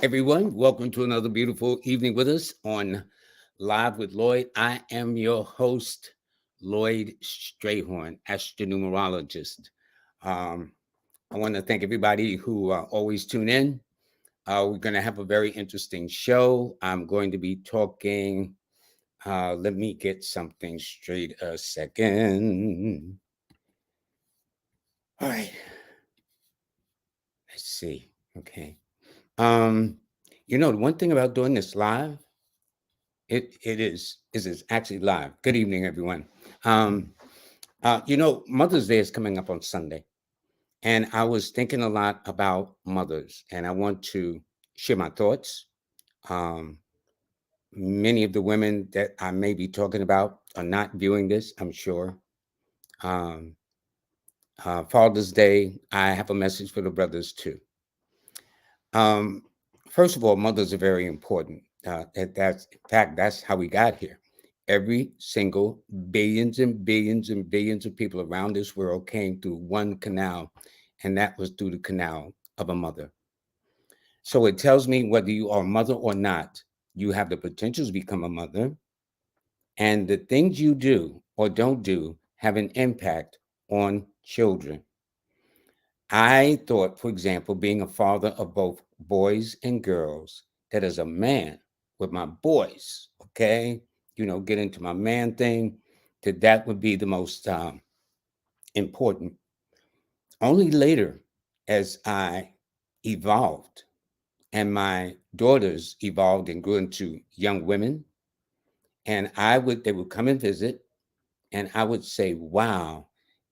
Everyone, welcome to another beautiful evening with us on Live with Lloyd. I am your host, Lloyd Strayhorn, Astro-Numerologist. Um, I want to thank everybody who always tune in. We're going to have a very interesting show. I'm going to be talking. Let me get something straight a second. All right, let's see. Okay. Um, the one thing about doing this live, it is actually live. Good evening, everyone. Um, Mother's Day is coming up on Sunday, and I was thinking a lot about mothers, and I want to share my thoughts. Um, Many of the women that I may be talking about are not viewing this, I'm sure. Um, Father's Day, I have a message for the brothers too. Um, First of all, mothers are very important. That's in fact, that's how we got here. Every single billions and billions and billions of people around this world came through one canal, and that was through the canal of a mother. So it tells me whether you are a mother or not, you have the potential to become a mother, and the things you do or don't do have an impact on children. I thought, for example, being a father of both boys and girls, that as a man with my boys, okay, get into my man thing, that would be the most important. Only later, as I evolved and my daughters evolved and grew into young women, and they would come and visit, and I would say, wow,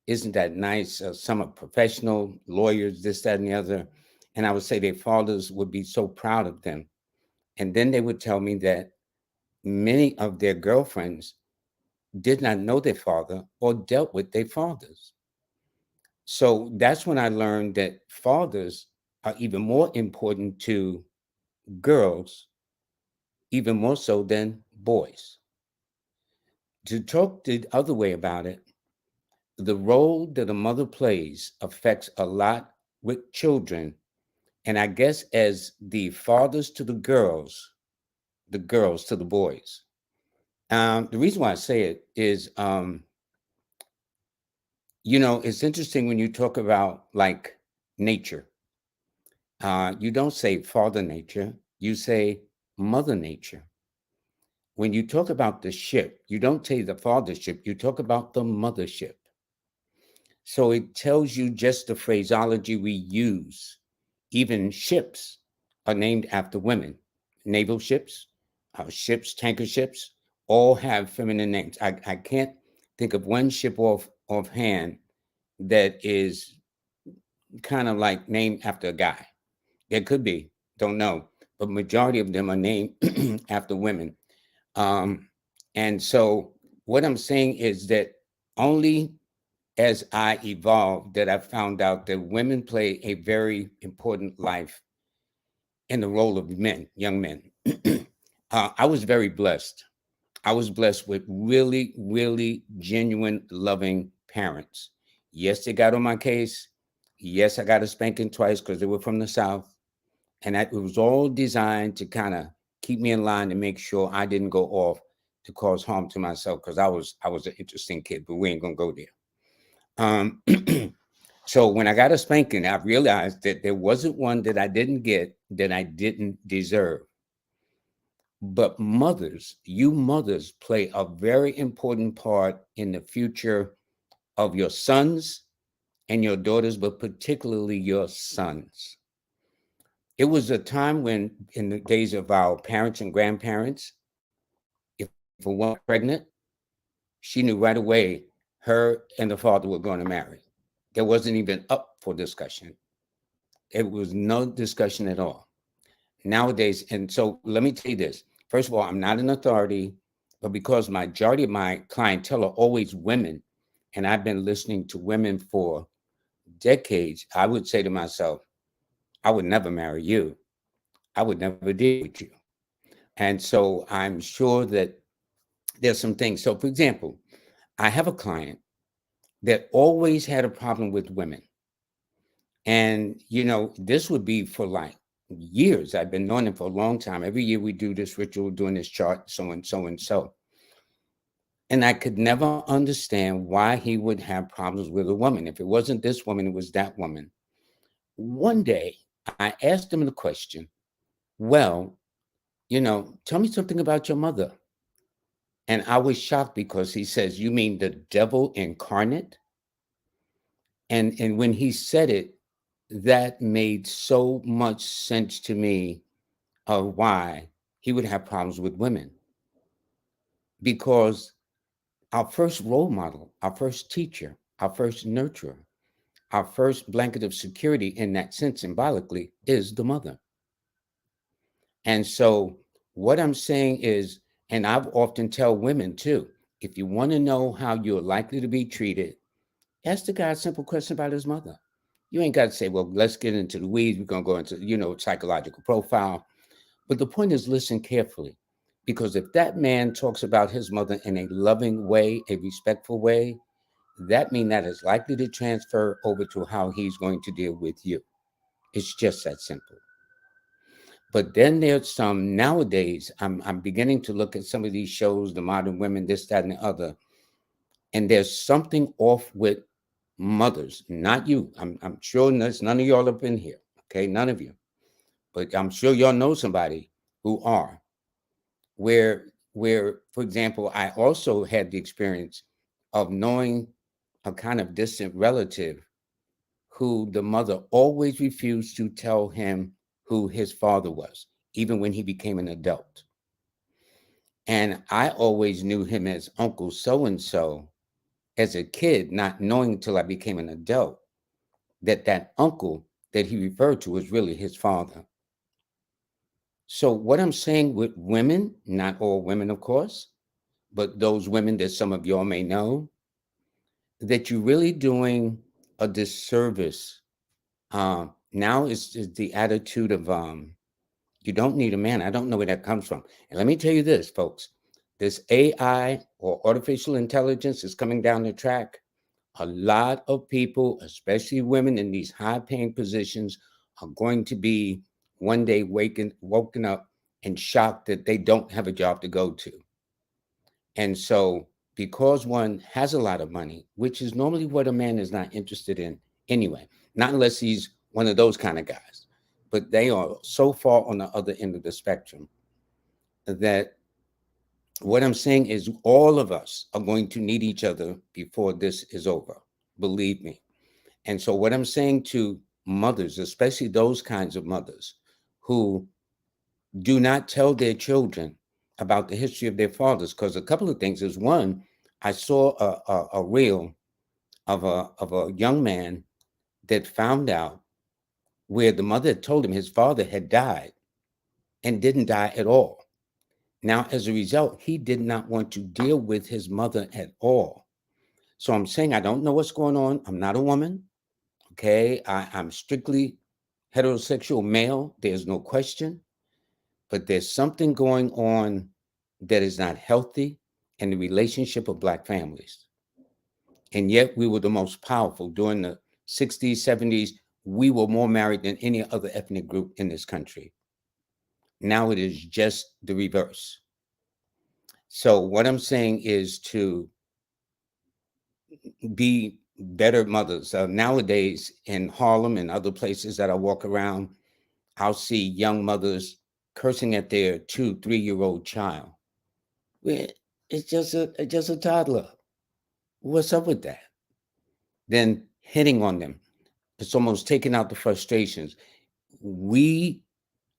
isn't that nice? Some are professional lawyers, this, that, and the other. And I would say their fathers would be so proud of them. And then they would tell me that many of their girlfriends did not know their father or dealt with their fathers. So that's when I learned that fathers are even more important to girls, even more so than boys. To talk the other way about it, the role that a mother plays affects a lot with children. And I guess as the fathers to the girls to the boys. The reason why I say it is, it's interesting when you talk about like nature. You don't say father nature, you say mother nature. When you talk about the ship, you don't say the fathership, you talk about the mothership. So it tells you just the phraseology we use. Even ships are named after women. Naval ships, tanker ships, all have feminine names. I can't think of one ship offhand that is kind of like named after a guy. There could be, don't know, but majority of them are named after women. Um, and so what I'm saying is that only as I evolved that I found out that women play a very important life in the role of men, young men. I was very blessed. I was blessed with really, really genuine, loving parents. Yes, they got on my case. Yes, I got a spanking twice because they were from the South. And it was all designed to kind of keep me in line and make sure I didn't go off to cause harm to myself because I was an interesting kid, but we ain't gonna go there. Um, so when I got a spanking, I realized that there wasn't one that I didn't get that I didn't deserve. But you mothers play a very important part in the future of your sons and your daughters, but particularly your sons. It was a time when, in the days of our parents and grandparents, if a woman got pregnant, she knew right away her and the father were going to marry. There wasn't even up for discussion. It was no discussion at all. Nowadays, and so let me tell you this. First of all, I'm not an authority, but because majority of my clientele are always women, and I've been listening to women for decades, I would say to myself, I would never marry you. I would never deal with you. And so I'm sure that there's some things. So, for example, I have a client that always had a problem with women. And, this would be for like years. I've been knowing him for a long time. Every year we do this ritual, doing this chart, so and so and so. And I could never understand why he would have problems with a woman. If it wasn't this woman, it was that woman. One day I asked him the question, well, tell me something about your mother. And I was shocked because he says, you mean the devil incarnate? And when he said it, that made so much sense to me of why he would have problems with women. Because our first role model, our first teacher, our first nurturer, our first blanket of security in that sense symbolically is the mother. And so what I'm saying is, and I've often tell women too, if you want to know how you're likely to be treated, ask the guy a simple question about his mother. You ain't got to say, well, let's get into the weeds. We're going to go into, psychological profile. But the point is, listen carefully. Because if that man talks about his mother in a loving way, a respectful way, that means that is likely to transfer over to how he's going to deal with you. It's just that simple. But then there's some nowadays, I'm beginning to look at some of these shows, the modern women, this, that, and the other. And there's something off with mothers, not you. I'm sure there's none of y'all up in here. Okay, none of you. But I'm sure y'all know somebody who are. Where, for example, I also had the experience of knowing a kind of distant relative who the mother always refused to tell him who his father was, even when he became an adult. And I always knew him as Uncle so and so as a kid, not knowing until I became an adult that uncle that he referred to was really his father. So, what I'm saying with women, not all women, of course, but those women that some of y'all may know, that you're really doing a disservice. Now is the attitude of you don't need a man. I don't know where that comes from. And let me tell you this, folks, this AI or artificial intelligence is coming down the track. A lot of people, especially women in these high-paying positions, are going to be one day woken up and shocked that they don't have a job to go to. And so, because one has a lot of money, which is normally what a man is not interested in anyway, not unless he's one of those kind of guys, but they are so far on the other end of the spectrum that what I'm saying is all of us are going to need each other before this is over. Believe me. And so, what I'm saying to mothers, especially those kinds of mothers who do not tell their children about the history of their fathers, because a couple of things is one, I saw a reel of a young man that found out where the mother had told him his father had died and didn't die at all. Now, as a result, he did not want to deal with his mother at all. So I'm saying I don't know what's going on. I'm not a woman. Okay. I'm strictly heterosexual male. There's no question. But there's something going on that is not healthy in the relationship of Black families. And yet we were the most powerful during the 60s, 70s. We were more married than any other ethnic group in this country. Now it is just the reverse. So what I'm saying is to be better mothers. Nowadays in Harlem and other places that I walk around, I'll see young mothers cursing at their 2, 3-year-old child. Well, it's just a toddler. What's up with that? Then hitting on them. It's almost taking out the frustrations. We,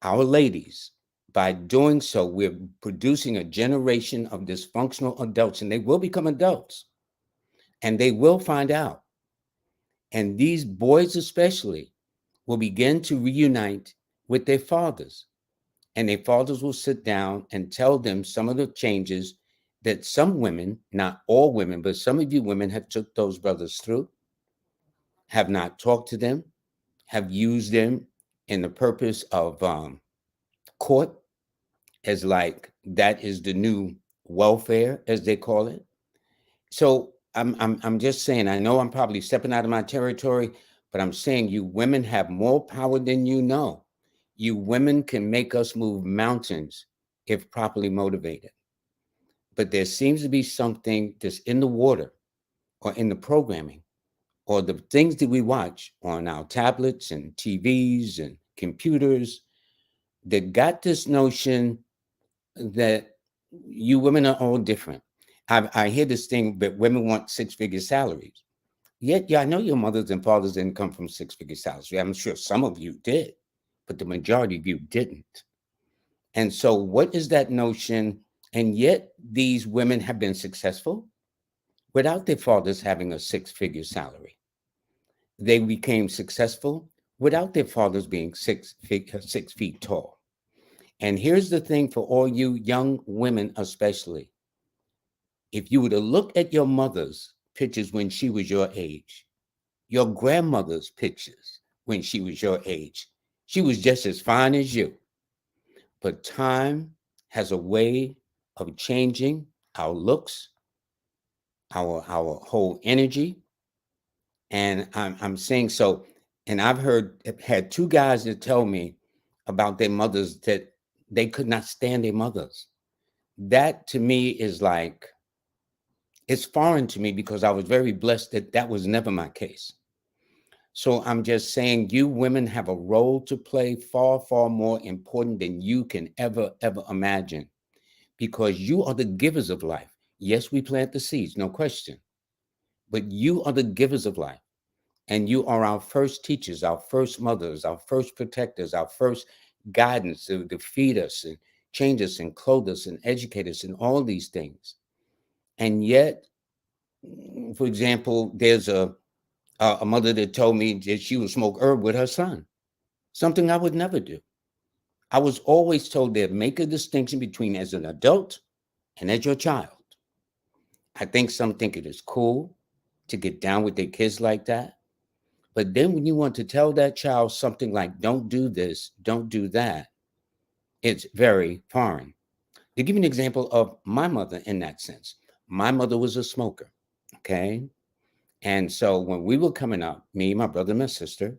our ladies, by doing so, we're producing a generation of dysfunctional adults, and they will become adults, and they will find out. And these boys, especially, will begin to reunite with their fathers. And their fathers will sit down and tell them some of the changes that some women, not all women, but some of you women have took those brothers through, have not talked to them, have used them in the purpose of court as like that is the new welfare, as they call it. So I'm just saying, I know I'm probably stepping out of my territory, but I'm saying you women have more power than you know. You women can make us move mountains if properly motivated. But there seems to be something that's in the water or in the programming or the things that we watch on our tablets and TVs and computers that got this notion that you women are all different. I hear this thing that women want six-figure salaries. Yet, yeah, I know your mothers and fathers didn't come from six-figure salaries. I'm sure some of you did, but the majority of you didn't. And so, what is that notion? And yet, these women have been successful without their fathers having a six-figure salary. They became successful without their fathers being 6 feet tall. And here's the thing for all you young women, especially. If you were to look at your mother's pictures when she was your age, your grandmother's pictures when she was your age, she was just as fine as you. But time has a way of changing our looks, our whole energy. And I'm saying so, and I've had two guys that tell me about their mothers that they could not stand their mothers. That to me is like, it's foreign to me because I was very blessed that that was never my case. So I'm just saying you women have a role to play far, far more important than you can ever imagine, because you are the givers of life. Yes, we plant the seeds, no question, but you are the givers of life. And you are our first teachers, our first mothers, our first protectors, our first guidance to feed us and change us and clothe us and educate us and all these things. And yet, for example, there's a mother that told me that she would smoke herb with her son, something I would never do. I was always told that make a distinction between as an adult and as your child. I think some think it is cool to get down with their kids like that. But then when you want to tell that child something like, don't do this, don't do that, it's very foreign. To give you an example of my mother in that sense, my mother was a smoker, okay? And so when we were coming up, me, my brother, and my sister,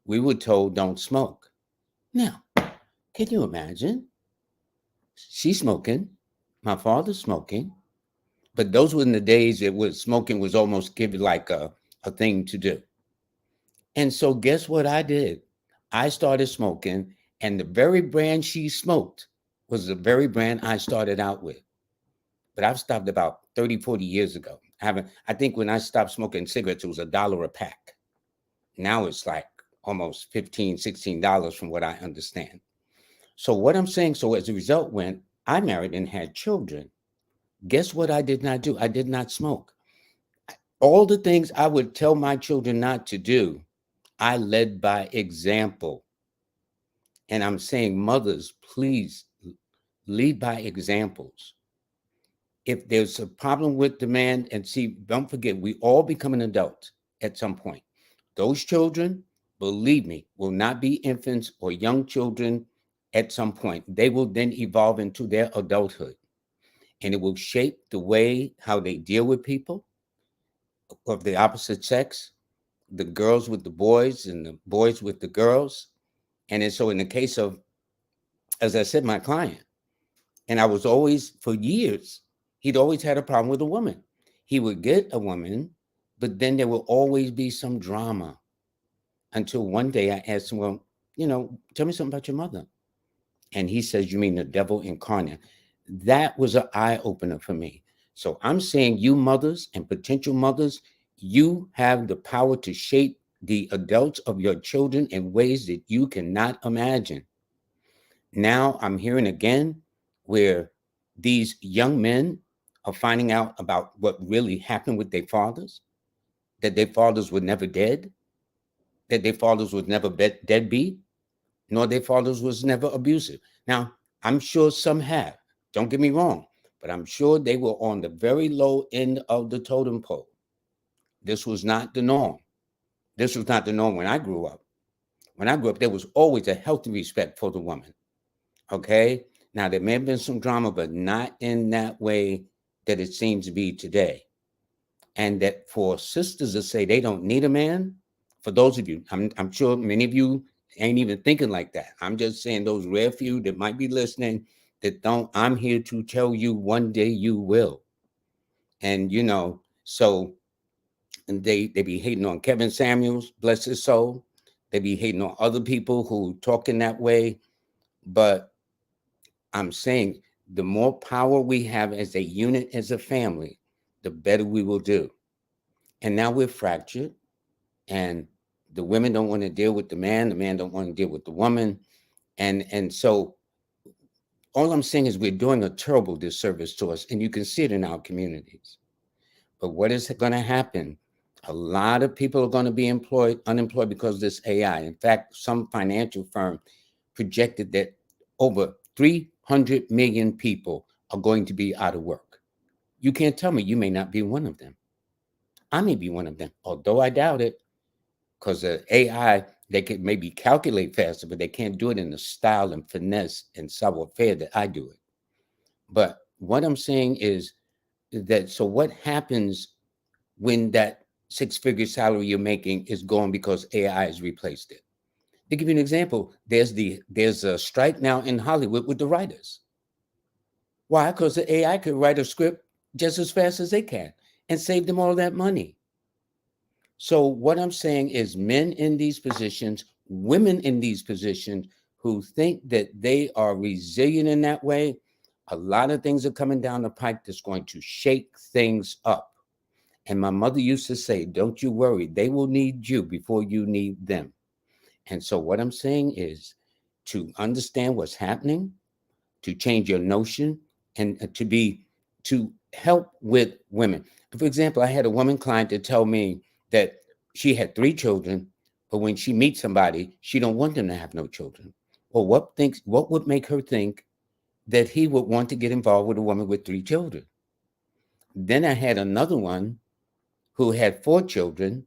we were told don't smoke. Now, can you imagine? She's smoking, my father's smoking, but those were in the days it was smoking was almost given like a thing to do. And so guess what I did? I started smoking, and the very brand she smoked was the very brand I started out with. But I've stopped about 30, 40 years ago. I think when I stopped smoking cigarettes, it was $1 a pack. Now it's like almost $15, $16 from what I understand. So what I'm saying, so as a result, when I married and had children, guess what I did not do? I did not smoke. All the things I would tell my children not to do, I led by example. And I'm saying, mothers, please lead by examples. If there's a problem with demand, and see, don't forget, we all become an adult at some point. Those children, believe me, will not be infants or young children at some point. They will then evolve into their adulthood, and it will shape the way how they deal with people of the opposite sex, the girls with the boys and the boys with the girls. And so in the case of, as I said, my client, and I was always, for years, he'd always had a problem with a woman. He would get a woman, but then there will always be some drama until one day I asked him, well, tell me something about your mother. And he says, you mean the devil incarnate? That was an eye opener for me. So I'm saying, you mothers and potential mothers, you have the power to shape the adults of your children in ways that you cannot imagine. Now I'm hearing again where these young men are finding out about what really happened with their fathers, that their fathers were never dead, that their fathers was never deadbeat, nor their fathers was never abusive. Now, I'm sure some have, don't get me wrong, but I'm sure they were on the very low end of the totem pole. This was not the norm. This was not the norm when I grew up. When I grew up, there was always a healthy respect for the woman. Okay. Now, there may have been some drama, but not in that way that it seems to be today. And that for sisters to say they don't need a man, for those of you, I'm sure many of you ain't even thinking like that. I'm just saying those rare few that might be listening that don't. I'm here to tell you one day you will. And so and they be hating on Kevin Samuels, bless his soul. They be hating on other people who talk in that way. But I'm saying the more power we have as a unit, as a family, the better we will do. And now we're fractured, and the women don't want to deal with the man don't want to deal with the woman. And so all I'm saying is we're doing a terrible disservice to us, and you can see it in our communities. But what is going to happen? A lot of people are going to be unemployed because of this AI. In fact, some financial firm projected that over 300 million people are going to be out of work. You can't tell me you may not be one of them. I may be one of them, although I doubt it, because the AI, they can maybe calculate faster, but they can't do it in the style and finesse and savoir-faire that I do it. But what I'm saying is that, so what happens when that six-figure salary you're making is gone because AI has replaced it? To give you an example, there's a strike now in Hollywood with the writers. Why? Because the AI could write a script just as fast as they can and save them all that money. So what I'm saying is men in these positions, women in these positions who think that they are resilient in that way, a lot of things are coming down the pike that's going to shake things up. And my mother used to say, don't you worry, they will need you before you need them. And so what I'm saying is to understand what's happening, to change your notion, and to help with women. For example, I had a woman client to tell me that she had 3 children, but when she meets somebody, she don't want them to have no children. Well, what would make her think that he would want to get involved with a woman with 3 children? Then I had another one who had 4 children.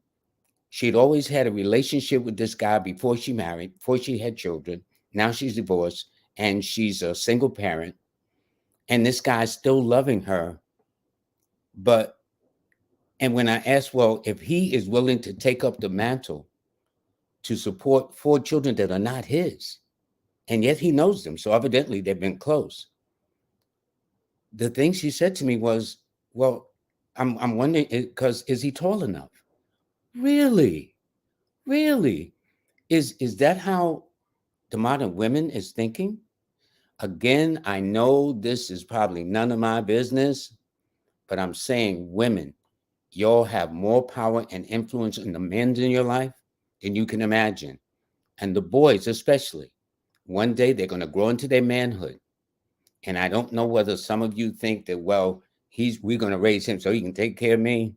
She'd always had a relationship with this guy before she married, before she had children. Now she's divorced and she's a single parent. And this guy's still loving her. And when I asked, well, if he is willing to take up the mantle to support 4 children that are not his, and yet he knows them, so evidently they've been close. The thing she said to me was, well, I'm wondering, because is he tall enough? Really? Really? Is that how the modern women is thinking? Again, I know this is probably none of my business, but I'm saying, women, y'all have more power and influence in the men in your life than you can imagine. And the boys, especially, one day they're going to grow into their manhood. And I don't know whether some of you think that, well, we're going to raise him so he can take care of me.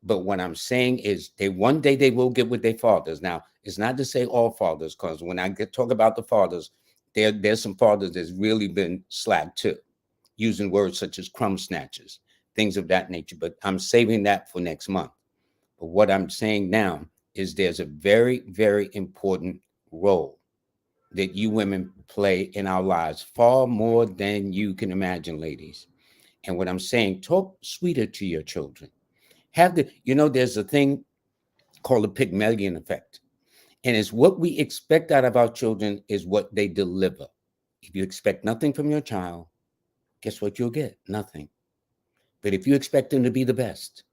But what I'm saying is one day they will get with their fathers. Now, it's not to say all fathers, because when I talk about the fathers, there's some fathers that's really been slack too, using words such as crumb snatchers, things of that nature. But I'm saving that for next month. But what I'm saying now is there's a very, very important role that you women play in our lives, far more than you can imagine, ladies. And what I'm saying, talk sweeter to your children. There's a thing called the Pygmalion effect. And it's what we expect out of our children is what they deliver. If you expect nothing from your child, guess what you'll get? Nothing. But if you expect them to be the best,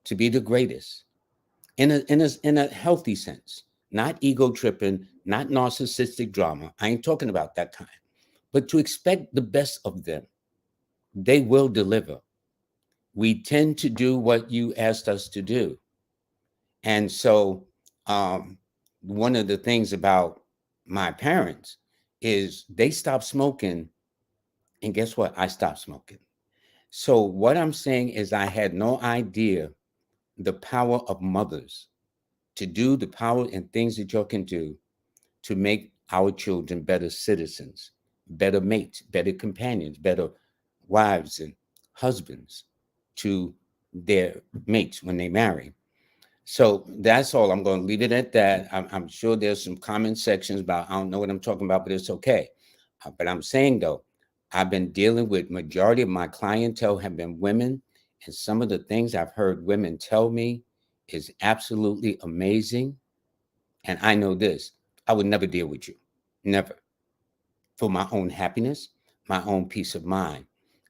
to be the greatest, in a healthy sense, not ego tripping, not narcissistic drama. I ain't talking about that kind. But to expect the best of them, they will deliver. We tend to do what you asked us to do. And so one of the things about my parents is they stopped smoking. And guess what? I stopped smoking. So what I'm saying is I had no idea the power of mothers to do the power and things that y'all can do to make our children better citizens, better mates, better companions, better wives and husbands to their mates when they marry. So that's all. I'm going to leave it at that. I'm sure there's some comment sections about, I don't know what I'm talking about, but it's okay. But I'm saying, though, I've been dealing with majority of my clientele have been women. And some of the things I've heard women tell me is absolutely amazing. And I know this, I would never deal with you. Never. For my own happiness, my own peace of mind.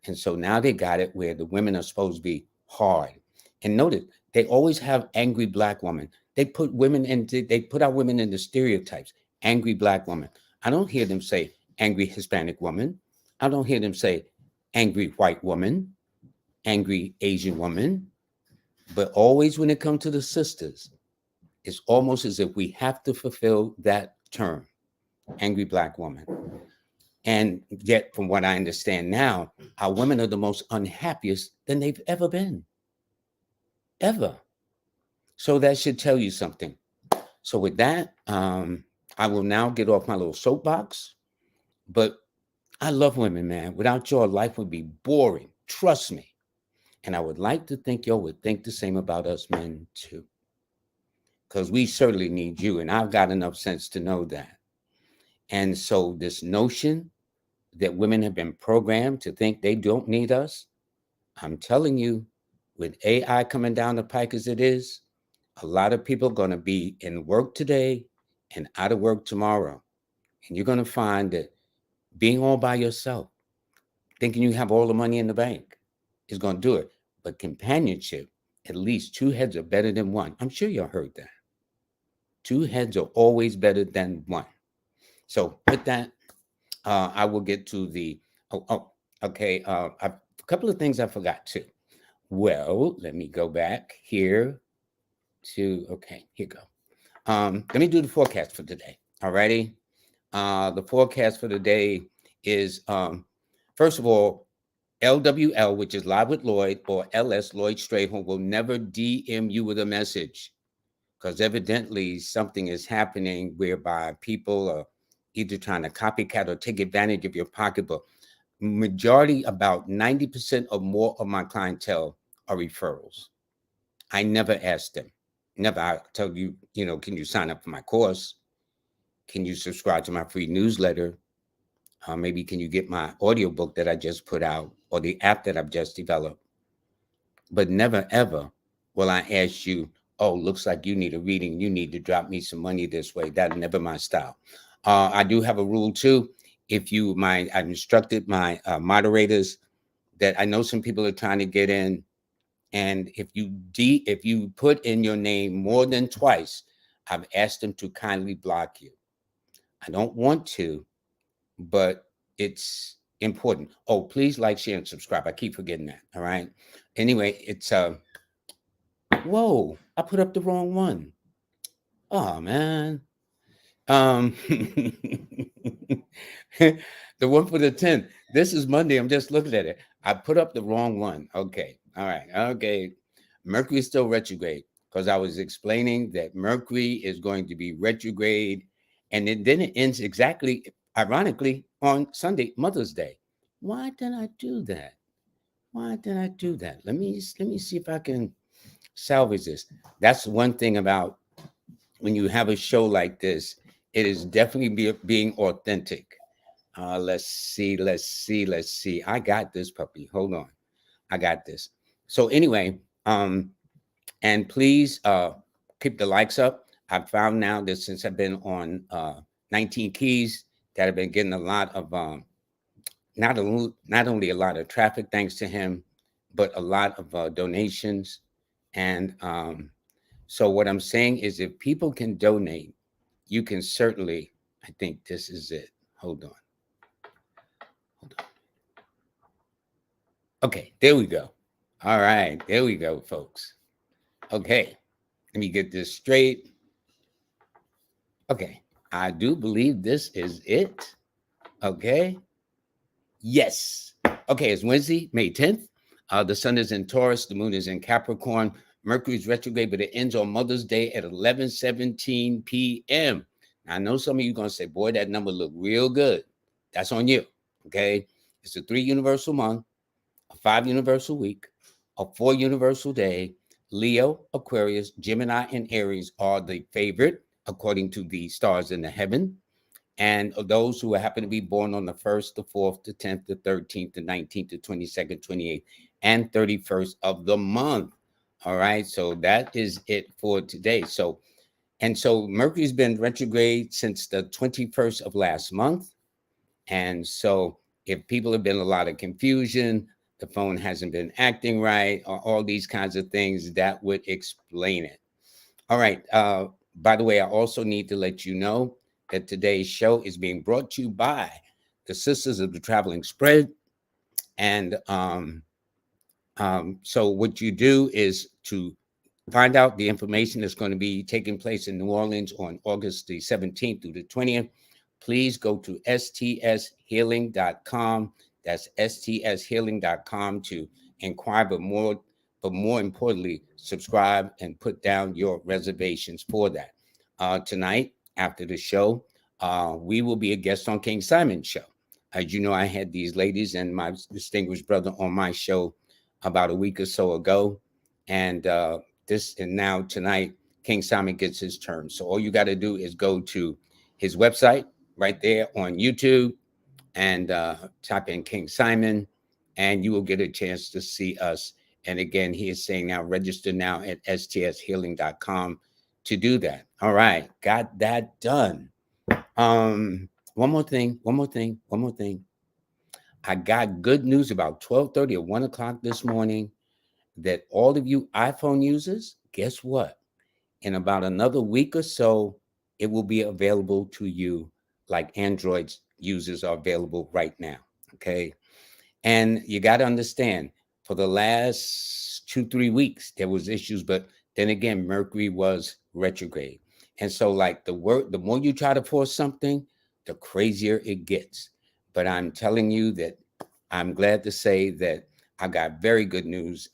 And so now they got it where the women are supposed to be hard. And notice, they always have angry black women. They put our women into stereotypes. Angry black woman. I don't hear them say angry Hispanic woman. I don't hear them say angry white woman, angry Asian woman. But always when it comes to the sisters, it's almost as if we have to fulfill that term, angry black woman. And yet, from what I understand now, our women are the most unhappiest than they've ever been. Ever. So that should tell you something. So with that, I will now get off my little soapbox. But I love women, man. Without y'all, life would be boring. Trust me. And I would like to think y'all would think the same about us men too. Because we certainly need you. And I've got enough sense to know that. And so this notion that women have been programmed to think they don't need us, I'm telling you, with AI coming down the pike as it is, a lot of people are going to be in work today and out of work tomorrow. And you're going to find that being all by yourself, thinking you have all the money in the bank, is going to do it. But companionship, at least two heads are better than one. I'm sure you heard that. Two heads are always better than one. So with that, I will get to the, okay. A couple of things I forgot too. Well, let me go back here to, okay, here you go. Let me do the forecast for today. All righty. The forecast for the day is, first of all, LWL, which is Live with Lloyd, or LS, Lloyd Strayhorn, will never DM you with a message, because evidently something is happening whereby people are either trying to copycat or take advantage of your pocketbook. Majority, about 90% or more of my clientele are referrals. I never ask them. Never. I tell you, can you sign up for my course? Can you subscribe to my free newsletter? Maybe can you get my audiobook that I just put out, or the app that I've just developed? But never, ever will I ask you, oh, looks like you need a reading. You need to drop me some money this way. That's never my style. I do have a rule too. I've instructed my moderators that I know some people are trying to get in. And if you put in your name more than twice, I've asked them to kindly block you. I don't want to, but it's important. Oh, please like, share, and subscribe. I keep forgetting that. All right. Anyway, it's whoa, I put up the wrong one. Oh man. The one for the 10th. This is Monday. I'm just looking at it. I put up the wrong one. Okay. All right. Okay. Mercury is still retrograde, because I was explaining that Mercury is going to be retrograde, and then it ends exactly, ironically, on Sunday, Mother's Day. Why did I do that? Let me see if I can salvage this. That's one thing about when you have a show like this. It is definitely being authentic. Let's see. I got this puppy. Hold on. I got this. So anyway, and please keep the likes up. I've found now that since I've been on 19 Keys, that I've been getting a lot of not only a lot of traffic thanks to him, but a lot of donations. And so what I'm saying is, if people can donate, you can certainly, I think this is it. Hold on. Okay, there we go. All right, there we go, folks. Okay, let me get this straight. Okay, I do believe this is it. Okay. Yes. Okay, it's Wednesday, May 10th. The sun is in Taurus, the moon is in Capricorn. Mercury is retrograde, but it ends on Mother's Day at 11:17 p.m. Now, I know some of you are going to say, boy, that number look real good. That's on you. Okay. It's a 3 universal month, a 5 universal week, a 4 universal day. Leo, Aquarius, Gemini, and Aries are the favorite according to the stars in the heaven. And those who happen to be born on the 1st, the 4th, the 10th, the 13th, the 19th, the 22nd, 28th, and 31st of the month. All right. So that is it for today. So And so Mercury's been retrograde since the 21st of last month. And so if people have been a lot of confusion, the phone hasn't been acting right, or all these kinds of things, that would explain it. All right. By the way, I also need to let you know that today's show is being brought to you by the Sisters of the Traveling Spread. And so what you do is to find out the information that's going to be taking place in New Orleans on August the 17th through the 20th. Please go to stshealing.com. That's stshealing.com to inquire, but more importantly, subscribe and put down your reservations for that. Tonight, after the show, we will be a guest on King Simon's show. As you know, I had these ladies and my distinguished brother on my show about a week or so ago. And now tonight, King Simon gets his turn. So all you got to do is go to his website right there on YouTube and type in King Simon, and you will get a chance to see us. And again, he is saying now register now at stshealing.com to do that. All right, got that done. One more thing. I got good news about 12:30 or 1 o'clock this morning that all of you iPhone users, guess what? In about another week or so, it will be available to you like Android users are available right now. Okay. And you got to understand, for the last 2, 3 weeks, there was issues, but then again, Mercury was retrograde. And so like the more you try to force something, the crazier it gets. But I'm telling you that I'm glad to say that I got very good news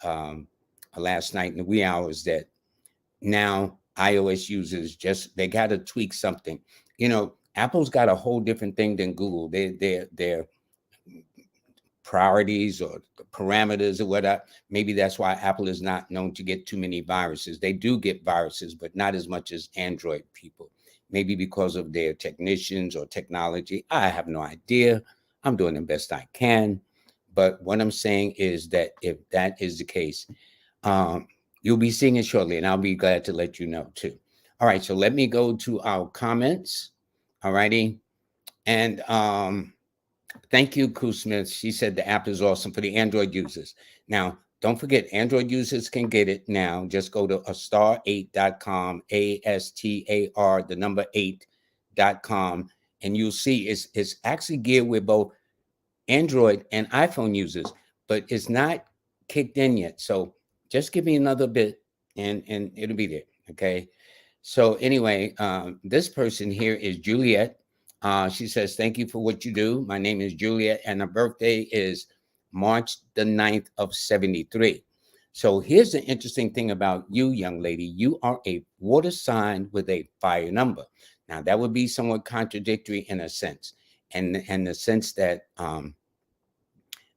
last night in the wee hours that now iOS users they got to tweak something. Apple's got a whole different thing than Google. Their priorities or parameters or whatever. Maybe that's why Apple is not known to get too many viruses. They do get viruses, but not as much as Android people. Maybe because of their technicians or technology. I have no idea. I'm doing the best I can. But what I'm saying is that if that is the case, you'll be seeing it shortly, and I'll be glad to let you know too. All right, so let me go to our comments. All righty. And thank you, Koo Smith. She said the app is awesome for the Android users. Now, don't forget, Android users can get it now. Just go to astar8.com, ASTAR, the number 8.com, and you'll see it's actually geared with both Android and iPhone users, but it's not kicked in yet. So just give me another bit and it'll be there. Okay. So anyway, this person here is Juliet. She says, thank you for what you do. My name is Juliet and her birthday is March the 9th of 73. So here's the interesting thing about you, young lady. You are a water sign with a fire number. Now that would be somewhat contradictory in a sense, and the sense that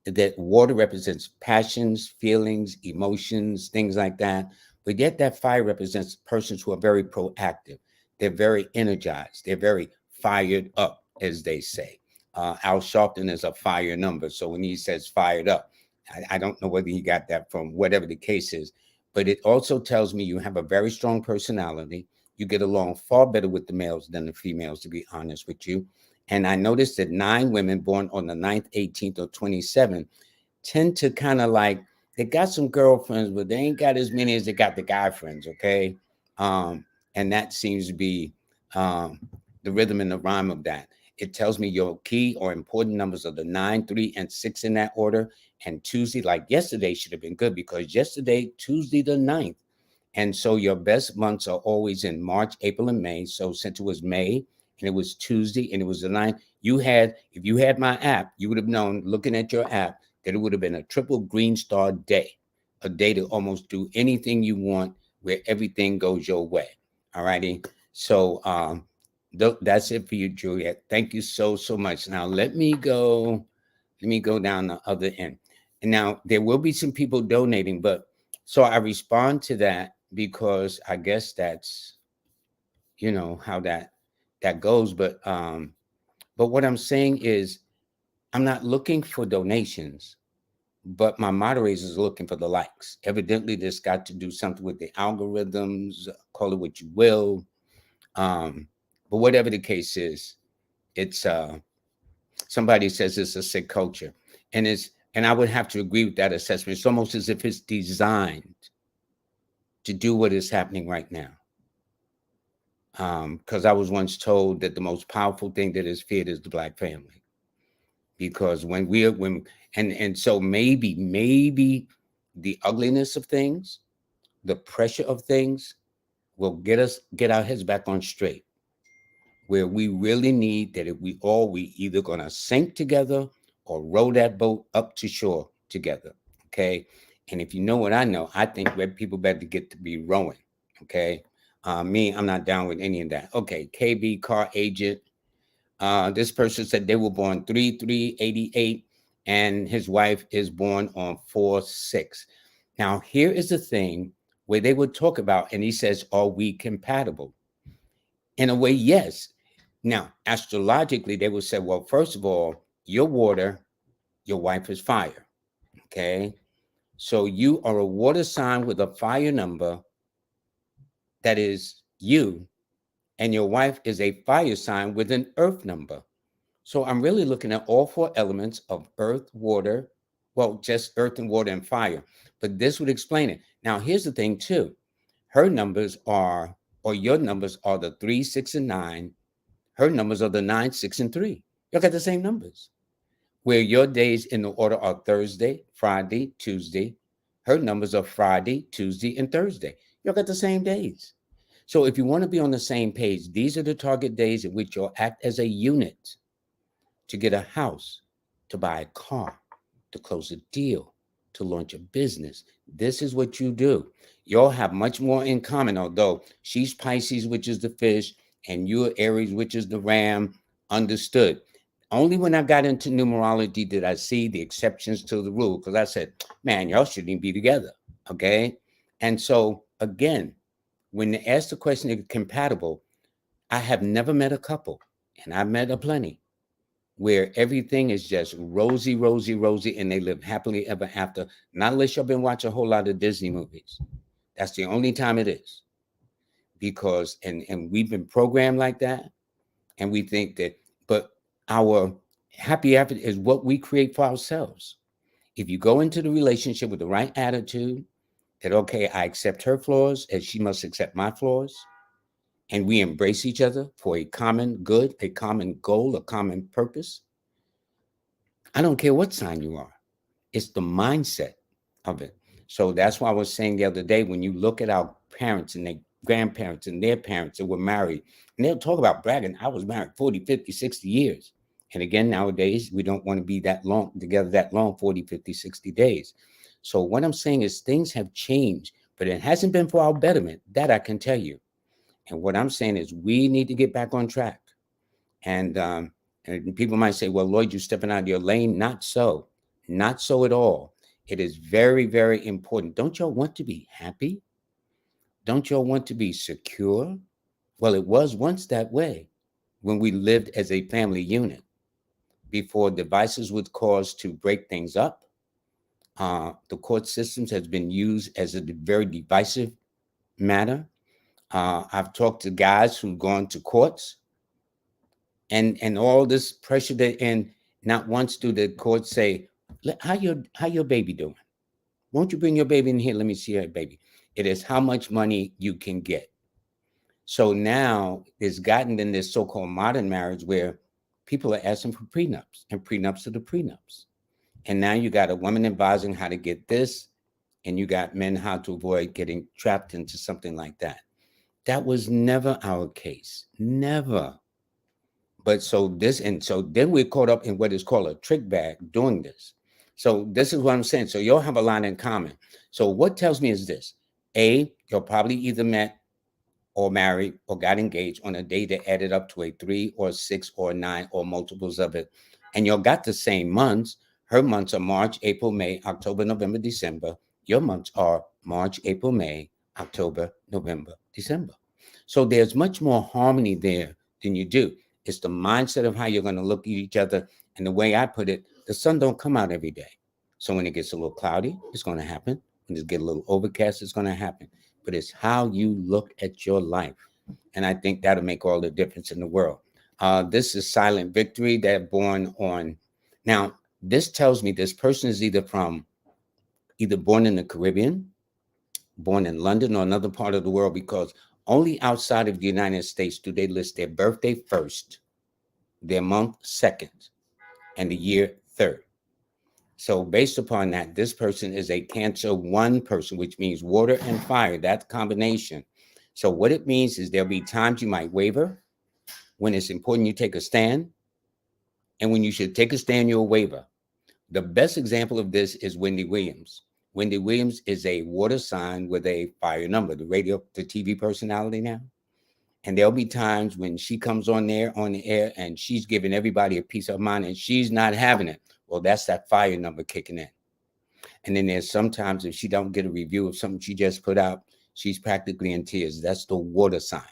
that water represents passions, feelings, emotions, things like that. But yet that fire represents persons who are very proactive. They're very energized. They're very fired up, as they say. Al Sharpton is a fire number. So when he says fired up, I don't know whether he got that from whatever the case is, but it also tells me you have a very strong personality. You get along far better with the males than the females, to be honest with you. And I noticed that 9 women born on the 9th, 18th, or 27th tend to kind of like, they got some girlfriends, but they ain't got as many as they got the guy friends, okay? And that seems to be the rhythm and the rhyme of that. It tells me your key or important numbers are the 9, 3, and 6 in that order. And Tuesday, like yesterday, should have been good because yesterday, Tuesday the 9th. And so your best months are always in March, April, and May. So since it was May and it was Tuesday and it was the 9th, if you had my app, you would have known looking at your app that it would have been a triple green star day, a day to almost do anything you want where everything goes your way. All righty. So that's it for you, Juliet. Thank you so much. Now let me go down the other end. And now there will be some people donating, but so I respond to that because I guess that's how that goes. But what I'm saying is I'm not looking for donations, but my moderators are looking for the likes. Evidently, this got to do something with the algorithms, call it what you will. But whatever the case is, it's somebody says it's a sick culture, and I would have to agree with that assessment. It's almost as if it's designed to do what is happening right now. Because I was once told that the most powerful thing that is feared is the Black family. Because and so maybe the ugliness of things, the pressure of things will get our heads back on straight, where we really need that if we either gonna sink together or row that boat up to shore together. Okay. And if you know what I know, I think where people better get to be rowing. Okay. I'm not down with any of that. Okay. KB car agent. This person said they were born 3/3/88, and his wife is born on 4/6. Now, here is the thing where they would talk about, and he says, are we compatible? In a way, yes. Now, astrologically, they would say, well, first of all, you're water, your wife is fire. Okay. So you are a water sign with a fire number that is you, and your wife is a fire sign with an earth number. So I'm really looking at all four elements of earth, water, well, just earth and water and fire. But this would explain it. Now, here's the thing, too. Her numbers are, or your numbers are the 3, 6, and 9. Her numbers are the 9, 6, and 3. You got the same numbers. Where your days in the order are Thursday, Friday, Tuesday. Her numbers are Friday, Tuesday, and Thursday. You got the same days. So if you want to be on the same page, these are the target days in which you'll act as a unit to get a house, to buy a car, to close a deal, to launch a business. This is what you do. Y'all have much more in common, although she's Pisces, which is the fish, and you're Aries, which is the ram. Understood. Only when I got into numerology did I see the exceptions to the rule, because I said, man, y'all shouldn't even be together. Okay. And so, again, when they ask the question if compatible, I have never met a couple, and I've met a plenty, where everything is just rosy, rosy, rosy, and they live happily ever after. Not unless you've been watching a whole lot of Disney movies. That's the only time it is. Because, and we've been programmed like that, and we think that, but our happy after is what we create for ourselves. If you go into the relationship with the right attitude, that, okay, I accept her flaws as she must accept my flaws, and we embrace each other for a common good, a common goal, a common purpose. I don't care what sign you are. It's the mindset of it. So that's why I was saying the other day, when you look at our parents and their grandparents and their parents that were married, and they'll talk about bragging, I was married 40, 50, 60 years. And again, nowadays, we don't want to be that long together, that long, 40, 50, 60 days. So what I'm saying is things have changed, but it hasn't been for our betterment. That I can tell you. And what I'm saying is we need to get back on track. And people might say, well, Lloyd, you're stepping out of your lane. Not so. Not so at all. It is very, very important. Don't y'all want to be happy? Don't y'all want to be secure? Well, it was once that way when we lived as a family unit before devices would cause to break things up. The court systems has been used as a very divisive matter. I've talked to guys who've gone to courts and all this pressure that, and not once do the court say, how your baby doing? Won't you bring your baby in here? Let me see your baby. It is how much money you can get. So now it's gotten in this so-called modern marriage where people are asking for prenups, and prenups are the prenups. And now you got a woman advising how to get this, and you got men how to avoid getting trapped into something like that. That was never our case. Never. But so this, and so then we're caught up in what is called a trick bag doing this. So this is what I'm saying. So you'll have a lot in common. So what tells me is this: A, you'll probably either met or married or got engaged on a day that added up to a 3 or 6 or 9 or multiples of it. And you got the same months. Her months are March, April, May, October, November, December. Your months are March, April, May, October, November, December. So there's much more harmony there than you do. It's the mindset of how you're going to look at each other. And the way I put it, the sun don't come out every day. So when it gets a little cloudy, it's going to happen. When it gets a little overcast, it's going to happen. But it's how you look at your life. And I think that'll make all the difference in the world. This is Silent Victory. They're born on. Now, this tells me this person is either born in the Caribbean, born in London, or another part of the world, because only outside of the United States do they list their birthday first, their month second, and the year third. So based upon that, this person is a Cancer 1 person, which means water and fire, that combination. So what it means is there'll be times you might waver, when it's important you take a stand, and when you should take a stand, you'll waver. The best example of this is Wendy Williams. Wendy Williams is a water sign with a fire number, the TV personality now. And there'll be times when she comes on the air, and she's giving everybody a piece of mind, and she's not having it. Well, that's that fire number kicking in. And then there's sometimes if she don't get a review of something she just put out, she's practically in tears. That's the water sign.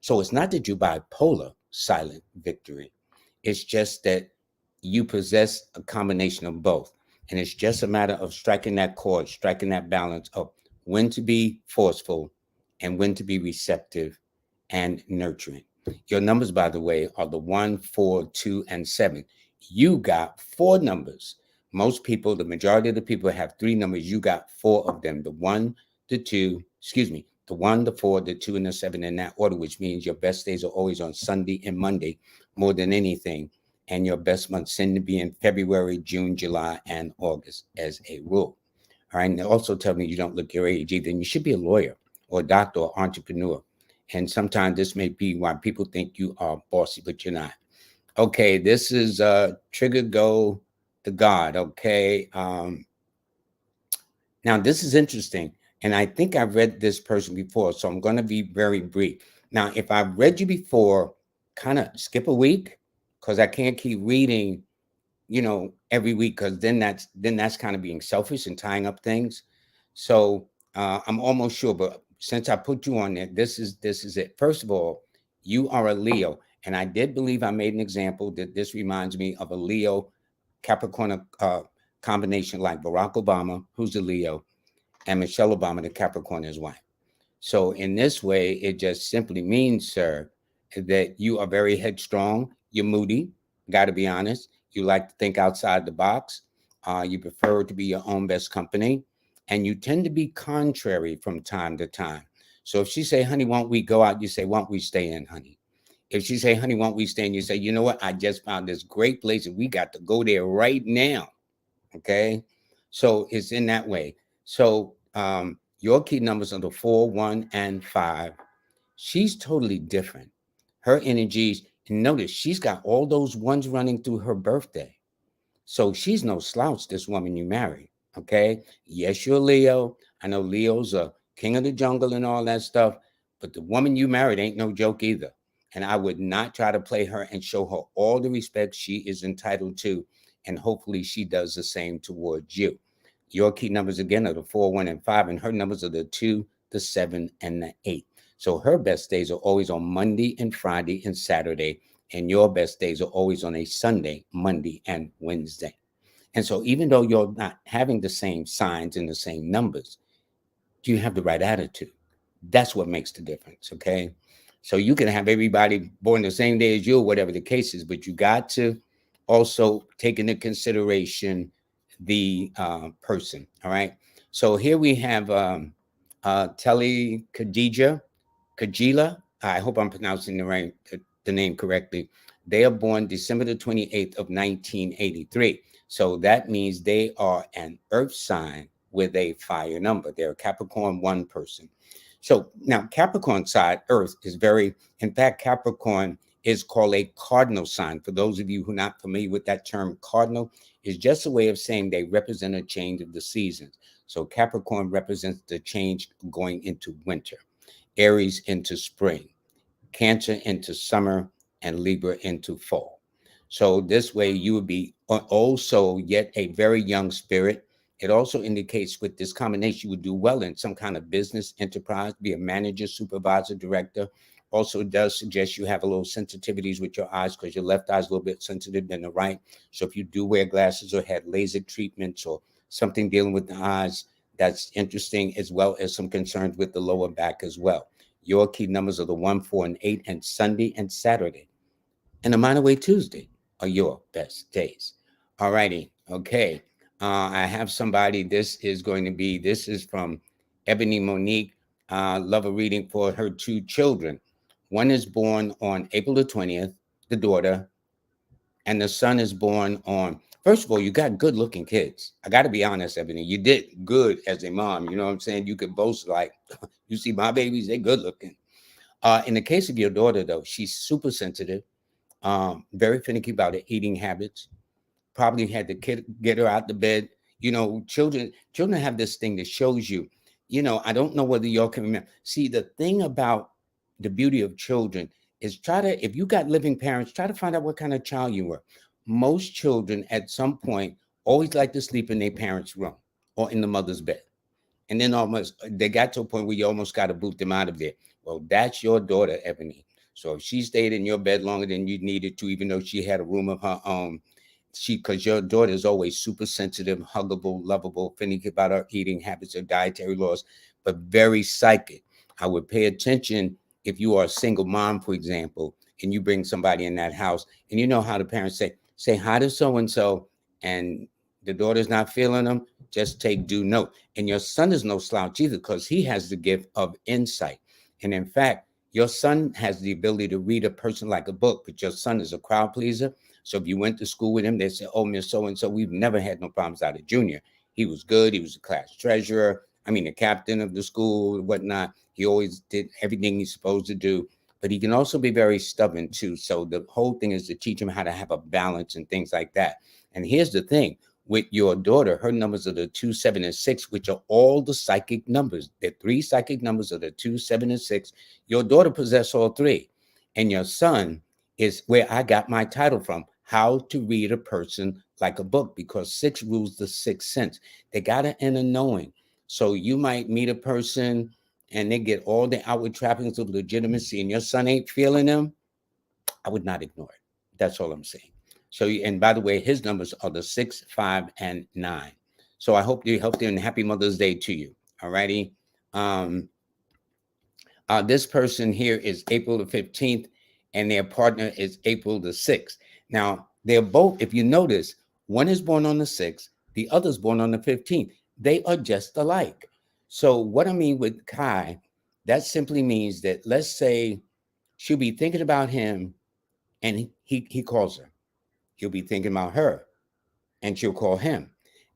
So it's not that you're bipolar, Silent Victory. It's just that you possess a combination of both. And it's just a matter of striking that chord, striking that balance of when to be forceful and when to be receptive and nurturing. Your numbers, by the way, are the 1, 4, 2, and 7. You got 4 numbers. Most people, the majority of the people have 3 numbers. You got 4 of them. The 1, the 2, the 1, the 4, the 2, and the 7 in that order, which means your best days are always on Sunday and Monday more than anything. And your best months tend to be in February, June, July, and August as a rule. All right. And they also tell me you don't look your age either. And you should be a lawyer or a doctor or entrepreneur. And sometimes this may be why people think you are bossy, but you're not. Okay, this is Trigger Go the God. Okay. Now, this is interesting. And I think I've read this person before, so I'm going to be very brief. Now, if I've read you before, kind of skip a week, because I can't keep reading, every week, because then that's kind of being selfish and tying up things. So I'm almost sure, but since I put you on there, this is it. First of all, you are a Leo, and I did believe I made an example that this reminds me of a Leo Capricorn combination, like Barack Obama, who's a Leo, and Michelle Obama, the Capricorn, his wife. So in this way, it just simply means, sir, that you are very headstrong. You're moody. Got to be honest. You like to think outside the box. You prefer to be your own best company, and you tend to be contrary from time to time. So if she say, honey, won't we go out? You say, won't we stay in, honey? If she say, honey, won't we stay in? You say, you know what? I just found this great place and we got to go there right now. Okay. So it's in that way. So your key numbers are the 4, 1, and 5. She's totally different. Her energies, and notice she's got all those ones running through her birthday. So she's no slouch, this woman you marry. Okay. Yes, you're Leo. I know Leo's a king of the jungle and all that stuff, but the woman you married ain't no joke either. And I would not try to play her and show her all the respect she is entitled to. And hopefully she does the same towards you. Your key numbers again are the 4, 1, and 5, and her numbers are the 2, the 7, and the 8. So her best days are always on Monday and Friday and Saturday, and your best days are always on a Sunday, Monday, and Wednesday. And so even though you're not having the same signs and the same numbers, do you have the right attitude? That's what makes the difference, okay? So you can have everybody born the same day as you, or whatever the case is, but you got to also take into consideration the person, all right? So here we have Telly Kajila. I hope I'm pronouncing the name correctly. They are born December the 28th of 1983. So that means they are an earth sign with a fire number. They're a Capricorn 1 person. So now Capricorn side, earth, is in fact, Capricorn is called a cardinal sign. For those of you who are not familiar with that term, cardinal is just a way of saying they represent a change of the seasons. So Capricorn represents the change going into winter, Aries into spring, Cancer into summer, and Libra into fall. So this way you would be also yet a very young spirit. It also indicates with this combination, you would do well in some kind of business enterprise, be a manager, supervisor, director. Also, it does suggest you have a little sensitivities with your eyes, because your left eye is a little bit sensitive than the right. So if you do wear glasses or had LASIK treatments or something dealing with the eyes, that's interesting, as well as some concerns with the lower back as well. Your key numbers are the 1, 4, and 8, and Sunday and Saturday. And a minor way Tuesday are your best days. All righty. Okay. I have somebody. This is from Ebony Monique. Love a reading for her two children. One is born on April the 20th, the daughter, and the son is born on. First of all, you got good looking kids. I got to be honest, Ebony. You did good as a mom. You know what I'm saying? You could boast like, you see my babies, they good looking. In the case of your daughter, though, she's super sensitive, very finicky about her eating habits. Probably had to get her out the bed. You know, children have this thing that shows you. You know, I don't know whether y'all can remember. See, the thing about the beauty of children is if you got living parents, try to find out what kind of child you were. Most children at some point always like to sleep in their parents' room or in the mother's bed. And then almost they got to a point where you almost got to boot them out of there. Well, that's your daughter, Ebony. So if she stayed in your bed longer than you needed to, even though she had a room of her own, because your daughter is always super sensitive, huggable, lovable, finicky about her eating habits or dietary laws, but very psychic. I would pay attention if you are a single mom, for example, and you bring somebody in that house, and you know how the parents say hi to so and so, and the daughter's not feeling them. Just take due note. And your son is no slouch either, because he has the gift of insight. And in fact, your son has the ability to read a person like a book, but your son is a crowd pleaser. So if you went to school with him, they say, oh, Miss So-and-so, we've never had no problems out of junior. He was good. He was the class treasurer. I mean, the captain of the school, whatnot. He always did everything he's supposed to do. But he can also be very stubborn too. So the whole thing is to teach him how to have a balance and things like that. And here's the thing. With your daughter, her numbers are the 2, 7, and 6, which are all the psychic numbers. The 3 psychic numbers are the 2, 7, and 6. Your daughter possesses all 3. And your son is where I got my title from, How to Read a Person Like a Book, because 6 rules the 6th sense. They got an inner knowing. So you might meet a person and they get all the outward trappings of legitimacy, and your son ain't feeling them. I would not ignore it. That's all I'm saying. So, and by the way, his numbers are the 6, 5, and 9. So I hope you helped, and happy Mother's Day to you. All righty. This person here is April the 15th, and their partner is April the 6th. Now, they're both, if you notice, one is born on the 6th, the other's born on the 15th. They are just alike. So what I mean with Kai, that simply means that, let's say she'll be thinking about him and he calls her. He'll be thinking about her and she'll call him.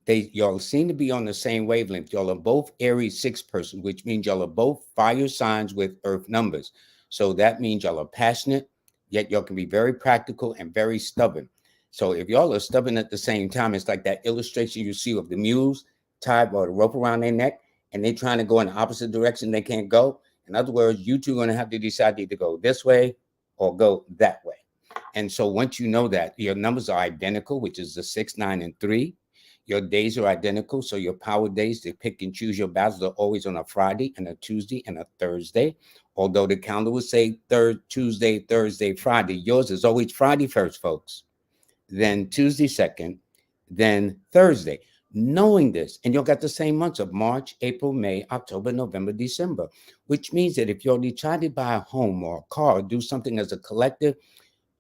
Y'all seem to be on the same wavelength. Y'all are both Aries 6 person, which means y'all are both fire signs with earth numbers. So that means y'all are passionate, yet y'all can be very practical and very stubborn. So if y'all are stubborn at the same time, it's like that illustration you see of the mules tied by a rope around their neck, and they're trying to go in the opposite direction. They can't go. In other words, you two are going to have to decide to either go this way or go that way. And so once you know that, your numbers are identical, which is the 6, 9, and 3. Your days are identical. So your power days to pick and choose your battles are always on a Friday and a Tuesday and a Thursday. Although the calendar would say Tuesday, Thursday, Friday, yours is always Friday first, folks. Then Tuesday second, then Thursday. Knowing this, and you'll got the same months of March, April, May, October, November, December, which means that if you're trying to buy a home or a car or do something as a collective,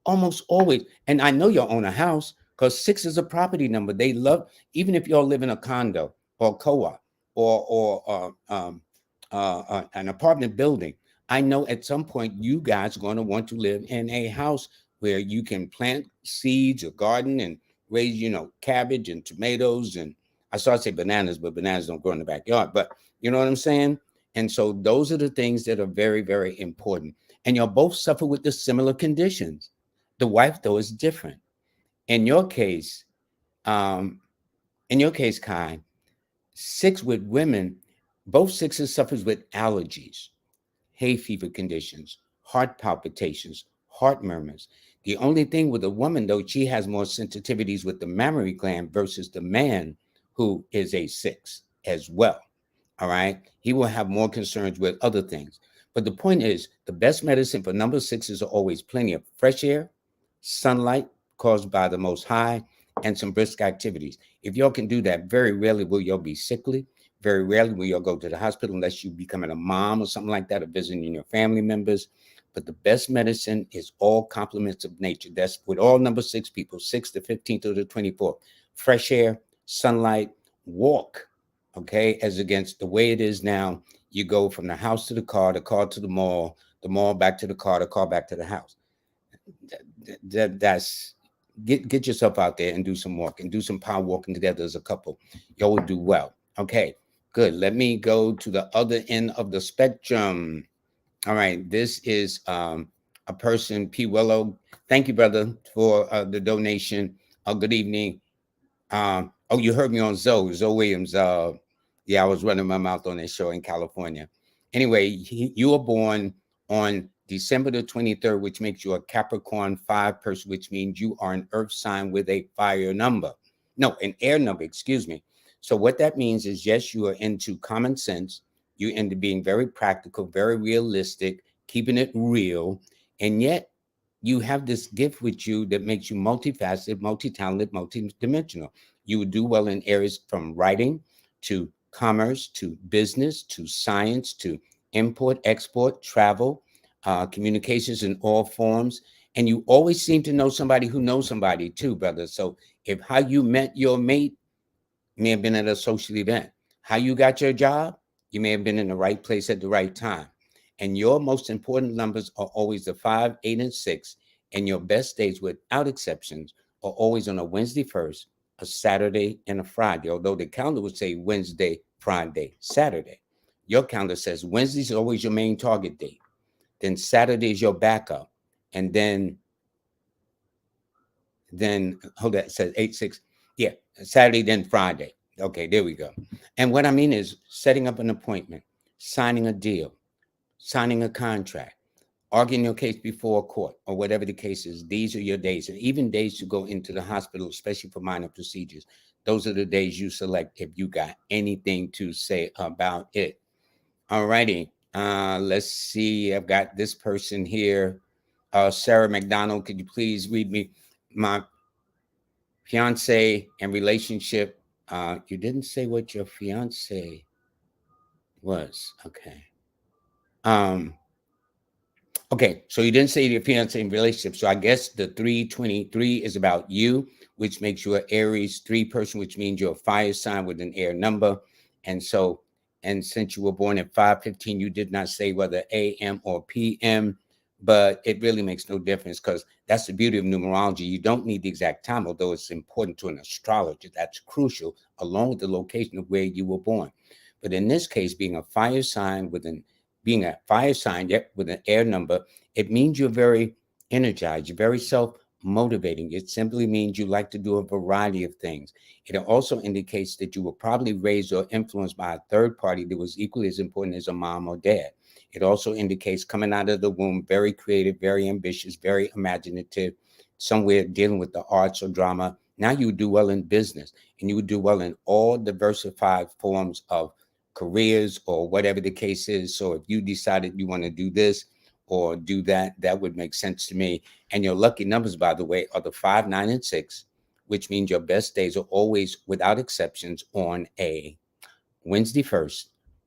almost always, and I know you'll own a house because 6 is a property number. They love, even if y'all live in a condo or co-op or an apartment building. I know at some point you guys are going to want to live in a house where you can plant seeds or garden and raise, cabbage and tomatoes. And I started to say bananas, but bananas don't grow in the backyard. But you know what I'm saying? And so those are the things that are very, very important. And you'll both suffer with the similar conditions. The wife, though, is different. In your case, um, Kai, 6 with women, both 6s suffers with allergies, hay fever conditions, heart palpitations, heart murmurs. The only thing with a woman, though, she has more sensitivities with the mammary gland versus the man who is a 6 as well. All right. He will have more concerns with other things. But the point is, the best medicine for number 6s are always plenty of fresh air, sunlight caused by the Most High, and some brisk activities. If y'all can do that, very rarely will y'all be sickly. Very rarely will you go to the hospital unless you becoming a mom or something like that, or visiting your family members. But the best medicine is all complements of nature. That's with all number 6 people, 6 to 15 to the 24th. Fresh air, sunlight, walk. Okay, as against the way it is now, you go from the house to the car to the mall back to the car back to the house. That's get yourself out there and do some walking, do some power walking together as a couple. Y'all will do well. Okay, good. Let me go to the other end of the spectrum. All right, this is a person, P. Willow. Thank you, brother, for the donation. Good evening. Oh, you heard me on Zoe Williams. Yeah, I was running my mouth on that show in California. Anyway, you were born on December the 23rd, which makes you a Capricorn 5 person, which means you are an earth sign with a fire number. No, an air number, excuse me. So what that means is, yes, you are into common sense. You into being very practical, very realistic, keeping it real. And yet you have this gift with you that makes you multifaceted, multi-talented, multi-dimensional. You would do well in areas from writing to commerce to business to science to import, export, travel, communications in all forms. And you always seem to know somebody who knows somebody too, brother. So if how you met your mate may have been at a social event, how you got your job, you may have been in the right place at the right time. And your most important numbers are always the 5, 8, and 6. And your best days, without exceptions, are always on a Wednesday first, a Saturday, and a Friday. Although the calendar would say Wednesday, Friday, Saturday. Your calendar says Wednesday is always your main target date. Then Saturday is your backup. And then hold that, it says 8, 6. Yeah, Saturday, then Friday. Okay, there we go. And what I mean is setting up an appointment, signing a deal, signing a contract, arguing your case before a court, or whatever the case is. These are your days. And even days to go into the hospital, especially for minor procedures. Those are the days you select if you got anything to say about it. All righty. Let's see. I've got this person here. Sarah McDonald, could you please read me my fiance and relationship? You didn't say what your fiance was. Okay. Um, okay, so you didn't say your fiance and relationship. So I guess the 323 is about you, which makes you an Aries 3 person, which means you're a fire sign with an air number. And so, and since you were born at 5:15, you did not say whether AM or PM, but it really makes no difference, because that's the beauty of numerology. You don't need the exact time, although it's important to an astrologer. That's crucial, along with the location of where you were born. But in this case, being a fire sign, yet with an air number, it means you're very energized, you're very self-motivating. It simply means you like to do a variety of things. It also indicates that you were probably raised or influenced by a third party that was equally as important as a mom or dad. It also indicates coming out of the womb very creative, very ambitious, very imaginative, somewhere dealing with the arts or drama. Now you would do well in business, and you would do well in all diversified forms of careers or whatever the case is. So if you decided you want to do this or do that, that would make sense to me. And your lucky numbers, by the way, are the 5, 9, and 6, which means your best days are always, without exceptions, on a Wednesday 1st,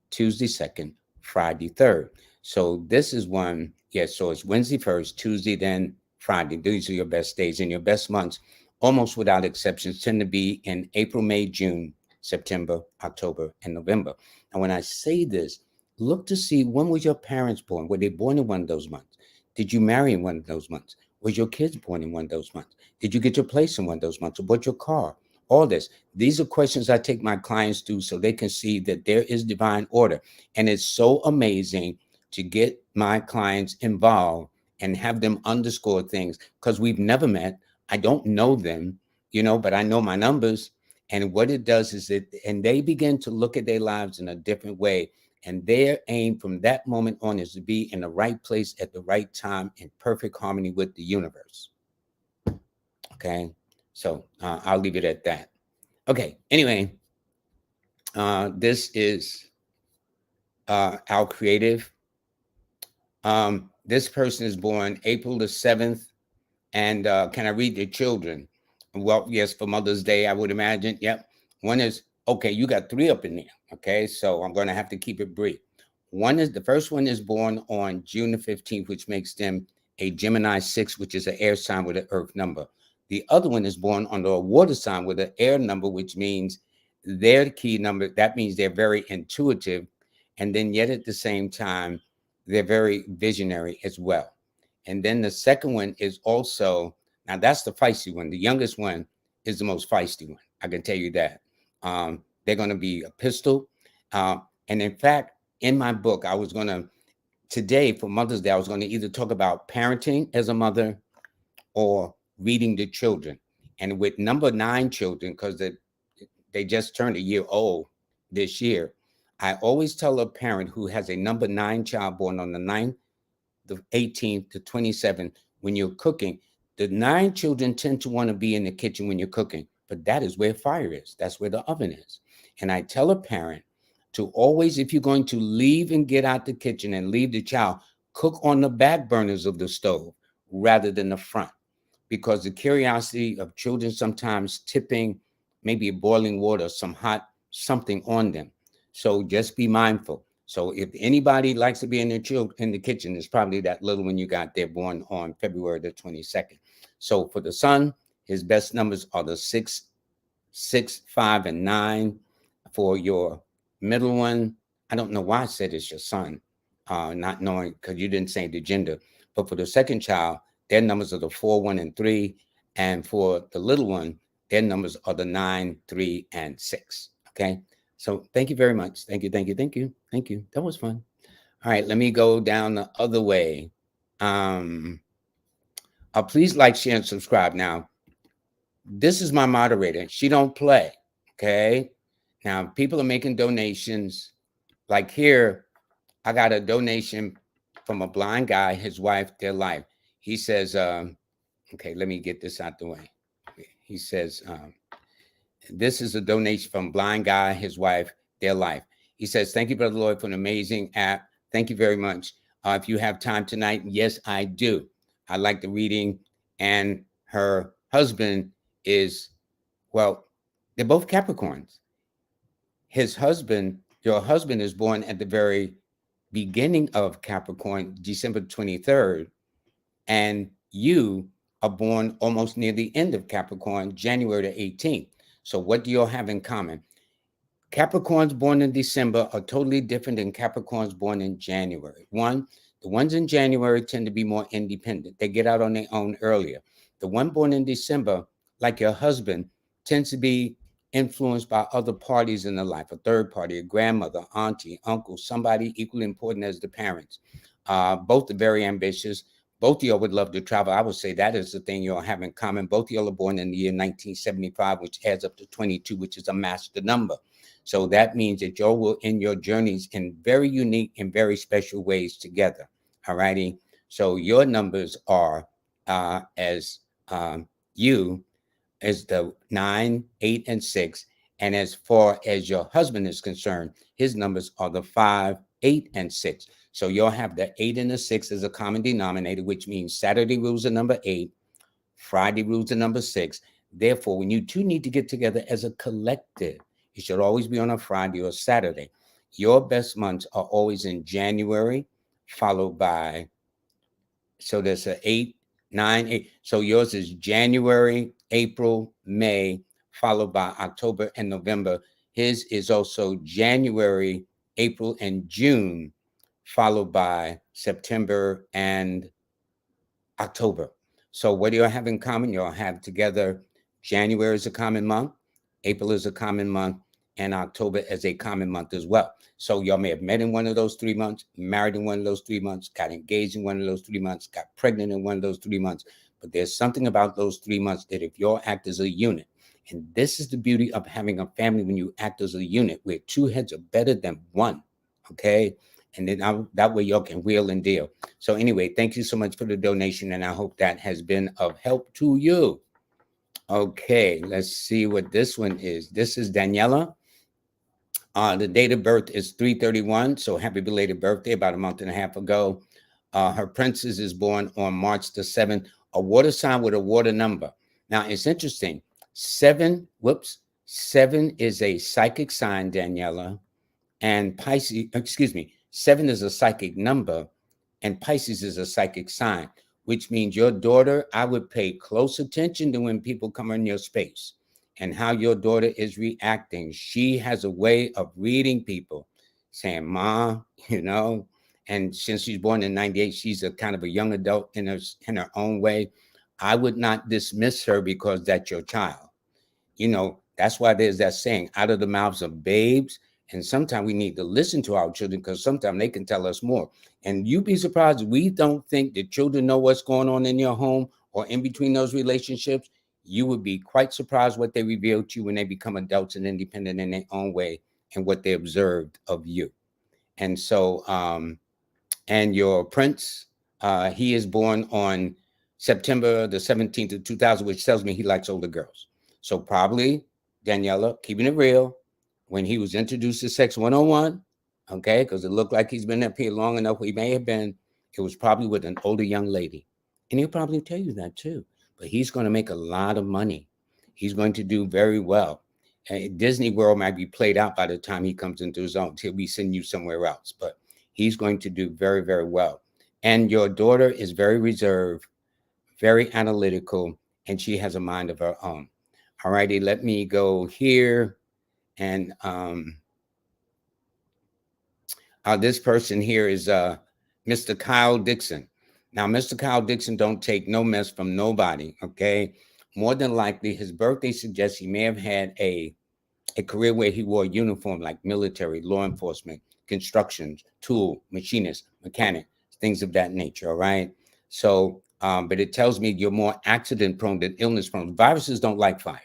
Tuesday 2nd, Friday 3rd. So this is one, yes, so it's Wednesday 1st, Tuesday, then Friday. These are your best days, and your best months, almost without exceptions, tend to be in April, May, June, September, October, and November. And when I say this, look to see, when was your parents born? Were they born in one of those months? Did you marry in one of those months? Was your kids born in one of those months? Did you get your place in one of those months, or bought your car? All this. These are questions I take my clients through so they can see that there is divine order. And it's so amazing to get my clients involved and have them underscore things, because we've never met. I don't know them, but I know my numbers. And what it does is and they begin to look at their lives in a different way. And their aim from that moment on is to be in the right place at the right time in perfect harmony with the universe. Okay. So I'll leave it at that. Okay. Anyway, this is our creative. This person is born April the 7th. And can I read the children? Well, yes, for Mother's Day, I would imagine. Yep. One is Okay, you got three up in there. Okay, so I'm going to have to keep it brief. The first one is born on June the 15th, which makes them a Gemini 6, which is an air sign with an earth number. The other one is born under a water sign with an air number, which means their key number. That means they're very intuitive. And then, yet at the same time, they're very visionary as well. And then the second one is also, now that's the feisty one. The youngest one is the most feisty one. I can tell you that. They're going to be a pistol. And in fact, in my book, I was going to, today for Mother's Day, I was going to either talk about parenting as a mother or reading to children. And with number 9 children, because they just turned a year old this year, I always tell a parent who has a number 9 child born on the 9th, the 18th, the 27th, when you're cooking, the 9 children tend to want to be in the kitchen when you're cooking, but that is where fire is. That's where the oven is. And I tell a parent to always, if you're going to leave and get out the kitchen and leave the child, cook on the back burners of the stove rather than the front, because the curiosity of children sometimes tipping maybe boiling water, some hot something on them. So just be mindful. So if anybody likes to be in the kitchen, it's probably that little one you got there born on February the 22nd. So for the son, his best numbers are the 6, 6, 5, and 9. For your middle one, I don't know why I said it's your son, not knowing because you didn't say the gender. But for the second child, their numbers are the 4, 1, and 3. And for the little one, their numbers are the 9, 3, and 6. Okay. So thank you very much. Thank you. Thank you. Thank you. Thank you. That was fun. All right. Let me go down the other way. Please like, share, and subscribe. Now, this is my moderator. She don't play. Okay. Now, people are making donations. Like here, I got a donation from a blind guy, his wife, their life. He says, okay, let me get this out the way. He says, this is a donation from blind guy, his wife, their life. He says, thank you, Brother Lloyd, for an amazing app. Thank you very much. If you have time tonight, yes, I do. I like the reading. And her husband is, well, they're both Capricorns. Your husband is born at the very beginning of Capricorn, December 23rd, and you are born almost near the end of Capricorn, January the 18th. So what do you all have in common? Capricorns born in December are totally different than Capricorns born in January. The ones in January tend to be more independent. They get out on their own earlier. The one born in December, like your husband, tends to be influenced by other parties in their life, a third party, a grandmother, auntie, uncle, somebody equally important as the parents. Both are very ambitious. Both of y'all would love to travel. I would say that is the thing you all have in common. Both of y'all are born in the year 1975, which adds up to 22, which is a master number. So that means that y'all will end your journeys in very unique and very special ways together. All righty. So your numbers are as you as the 9, 8, and 6. And as far as your husband is concerned, his numbers are the 5, 8, and 6. So you'll have the 8 and the 6 as a common denominator, which means Saturday rules the number 8, Friday rules the number 6. Therefore, when you two need to get together as a collective, it should always be on a Friday or Saturday. Your best months are always in January, followed by, so there's an 8, 9, 8. So yours is January, April, May, followed by October and November. His is also January, April, and June, followed by September and October. So what do you have in common? You'll have together January is a common month, April is a common month, and October is a common month as well. So y'all may have met in one of those 3 months, married in one of those 3 months, got engaged in one of those 3 months, got pregnant in one of those 3 months. But there's something about those 3 months that if y'all act as a unit, and this is the beauty of having a family when you act as a unit, where 2 heads are better than 1, okay? And then that way y'all can wheel and deal. So anyway, thank you so much for the donation, and I hope that has been of help to you. Okay, let's see what this one is. This is Daniela. The date of birth is 3/31, so happy belated birthday, about a month and a half ago. Her princess is born on March the 7th, a water sign with a water number. Now, it's interesting. 7 7 is a psychic sign, Daniela, and Pisces, excuse me, 7 is a psychic number, and Pisces is a psychic sign, which means your daughter, I would pay close attention to when people come in your space and how your daughter is reacting. She has a way of reading people, saying, Ma, you know, and since she's born in 98, she's a kind of a young adult in her own way. I would not dismiss her because that's your child. You know, that's why there's that saying, out of the mouths of babes. And sometimes we need to listen to our children because sometimes they can tell us more. And you'd be surprised, we don't think that children know what's going on in your home or in between those relationships. You would be quite surprised what they reveal to you when they become adults and independent in their own way and what they observed of you. And so, and your prince, he is born on September the 17th of 2000, which tells me he likes older girls. So probably, Daniela, keeping it real, when he was introduced to Sex 101, okay, because it looked like he's been up here long enough, he may have been, it was probably with an older young lady. And he'll probably tell you that too. But he's going to make a lot of money. He's going to do very well. Disney World might be played out by the time he comes into his own. He'll be sending you somewhere else. But he's going to do very, very well. And your daughter is very reserved, very analytical, and she has a mind of her own. All righty, let me go here. And this person here is Mr. Kyle Dixon. Now, Mr. Kyle Dixon don't take no mess from nobody, okay? More than likely, his birthday suggests he may have had a career where he wore a uniform like military, law enforcement, construction, tool, machinist, mechanic, things of that nature, all right? So, but it tells me you're more accident prone than illness prone. Viruses don't like fire,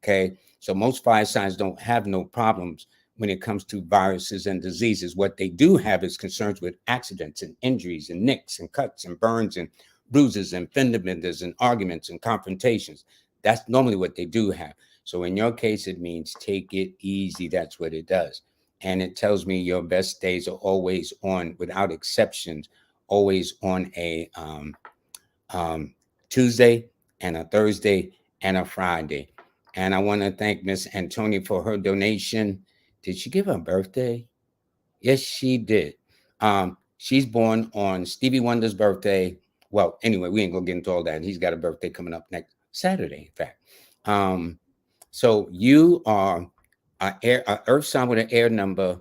okay? So most fire signs don't have no problems when it comes to viruses and diseases. What they do have is concerns with accidents and injuries and nicks and cuts and burns and bruises and fender benders and arguments and confrontations. That's normally what they do have. So in your case, it means take it easy. That's what it does. And it tells me your best days are always on, without exceptions, always on a Tuesday and a Thursday and a Friday. And I want to thank Miss Antonia for her donation. Did she give her birthday? Yes, she did. She's born on Stevie Wonder's birthday. Well, anyway, we ain't gonna get into all that. He's got a birthday coming up next Saturday, in fact. So you are a earth sign with an air number,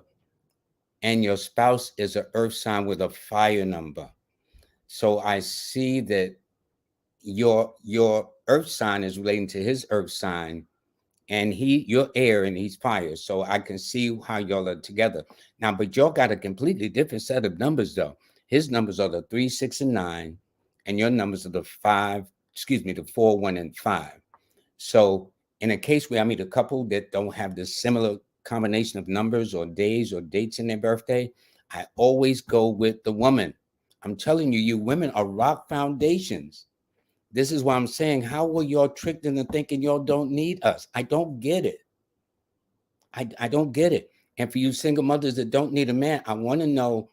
and your spouse is an earth sign with a fire number. So I see that your earth sign is relating to his earth sign, and you're air and he's fire. So I can see how y'all are together. Now, but y'all got a completely different set of numbers though. His numbers are the 3, 6, and 9, and your numbers are the 5, excuse me, the 4, 1, and 5. So in a case where I meet a couple that don't have the similar combination of numbers or days or dates in their birthday, I always go with the woman. I'm telling you, you women are rock foundations. This is why I'm saying, how were y'all tricked into thinking y'all don't need us? I don't get it. I don't get it. And for you single mothers that don't need a man, I want to know,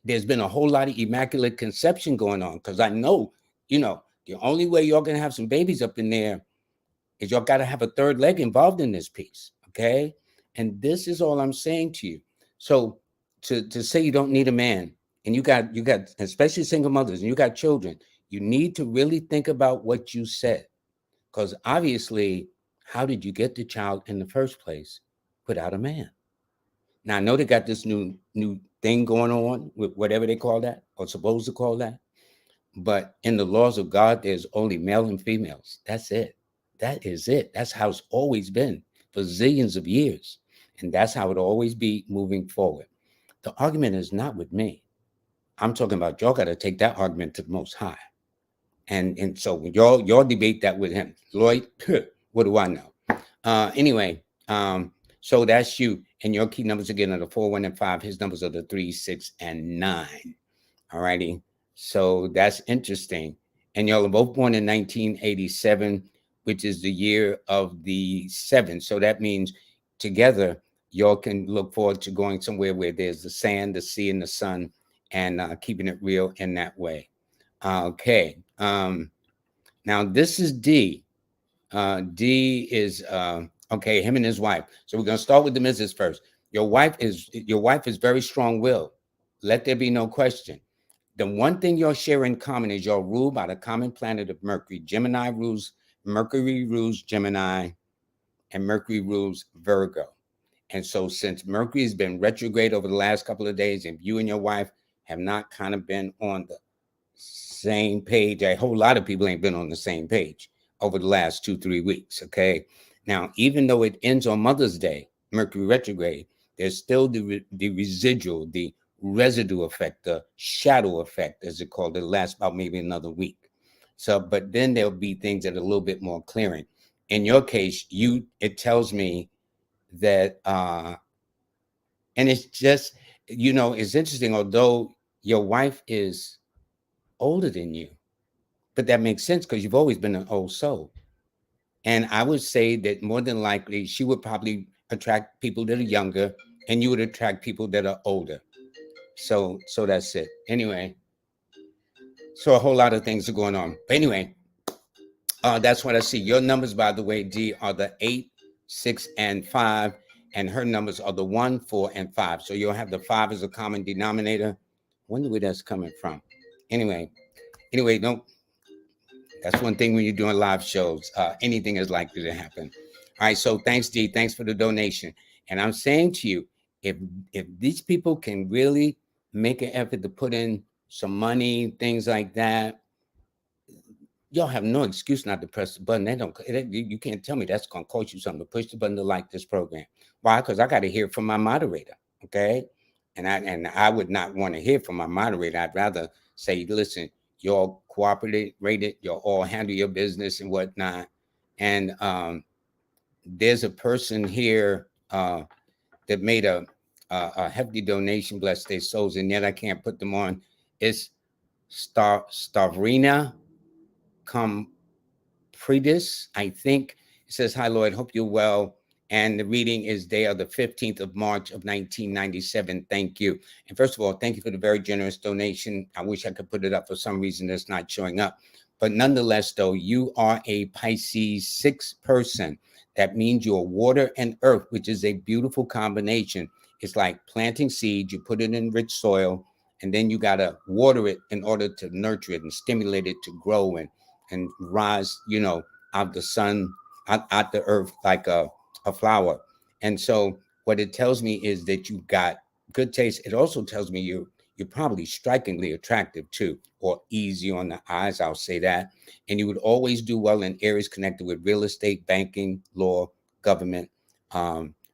there's been a whole lot of immaculate conception going on, because I know, the only way y'all going to have some babies up in there is y'all got to have a third leg involved in this piece. Okay. And this is all I'm saying to you. So to say you don't need a man, and you got, especially single mothers, and you got children, you need to really think about what you said. Because obviously, how did you get the child in the first place without a man? Now I know they got this new thing going on with whatever they call that, or supposed to call that. But in the laws of God, there's only male and females. That's it. That is it. That's how it's always been for zillions of years. And that's how it'll always be moving forward. The argument is not with me. I'm talking about y'all got to take that argument to the most high. And so when y'all debate that with him, Lloyd, what do I know? Anyway, so that's you. And your key numbers again are the 4, 1, and 5. His numbers are the 3, 6, and 9. All righty. So that's interesting. And y'all are both born in 1987, which is the year of the 7. So that means together, y'all can look forward to going somewhere where there's the sand, the sea, and the sun, and keeping it real in that way. Okay. Now this is D. D is Okay, him and his wife. So we're gonna start with the missus first. Your wife is very strong-willed. Let there be no question. The one thing y'all share in common is y'all ruled by the common planet of Mercury. Mercury rules Gemini, and Mercury rules Virgo. And so since Mercury has been retrograde over the last couple of days, and you and your wife have not kind of been on the same page, a whole lot of people ain't been on the same page over the last 2-3 weeks. Okay. Now, even though it ends on Mother's Day, Mercury retrograde, there's still the residual, the residue effect, the shadow effect, as it called. It lasts about maybe another week. So, but then there'll be things that are a little bit more clearing. In your case, it tells me that and it's just, it's interesting, although your wife is older than you, but that makes sense because you've always been an old soul. And I would say that more than likely she would probably attract people that are younger, and you would attract people that are older. So that's it. Anyway, so a whole lot of things are going on. But anyway, that's what I see. Your numbers, by the way, D, are the 8, 6, and 5, and her numbers are the 1, 4, and 5. So you'll have the 5 as a common denominator. I wonder where that's coming from. Anyway, don't. That's one thing when you're doing live shows. Anything is likely to happen. All right. So thanks, D. Thanks for the donation. And I'm saying to you, if these people can really make an effort to put in some money, things like that, y'all have no excuse not to press the button. You can't tell me that's going to cost you something to push the button to like this program. Why? Because I got to hear from my moderator. Okay. And I would not want to hear from my moderator. I'd rather say, listen, y'all cooperated, y'all all handle your business and whatnot. And there's a person here that made a hefty donation, bless their souls, and yet I can't put them on. It's Stavrina Predis, I think. It says, hi, Lloyd, hope you're well. And the reading is day of the 15th of March of 1997. Thank you. And first of all, thank you for the very generous donation. I wish I could put it up. For some reason, it's not showing up. But nonetheless, though, you are a Pisces 6 person. That means you're water and earth, which is a beautiful combination. It's like planting seeds. You put it in rich soil, and then you got to water it in order to nurture it and stimulate it to grow and rise, out the sun, out the earth like a flower. And so what it tells me is that you've got good taste. It also tells me you're probably strikingly attractive too, or easy on the eyes, I'll say that. And you would always do well in areas connected with real estate, banking, law, government,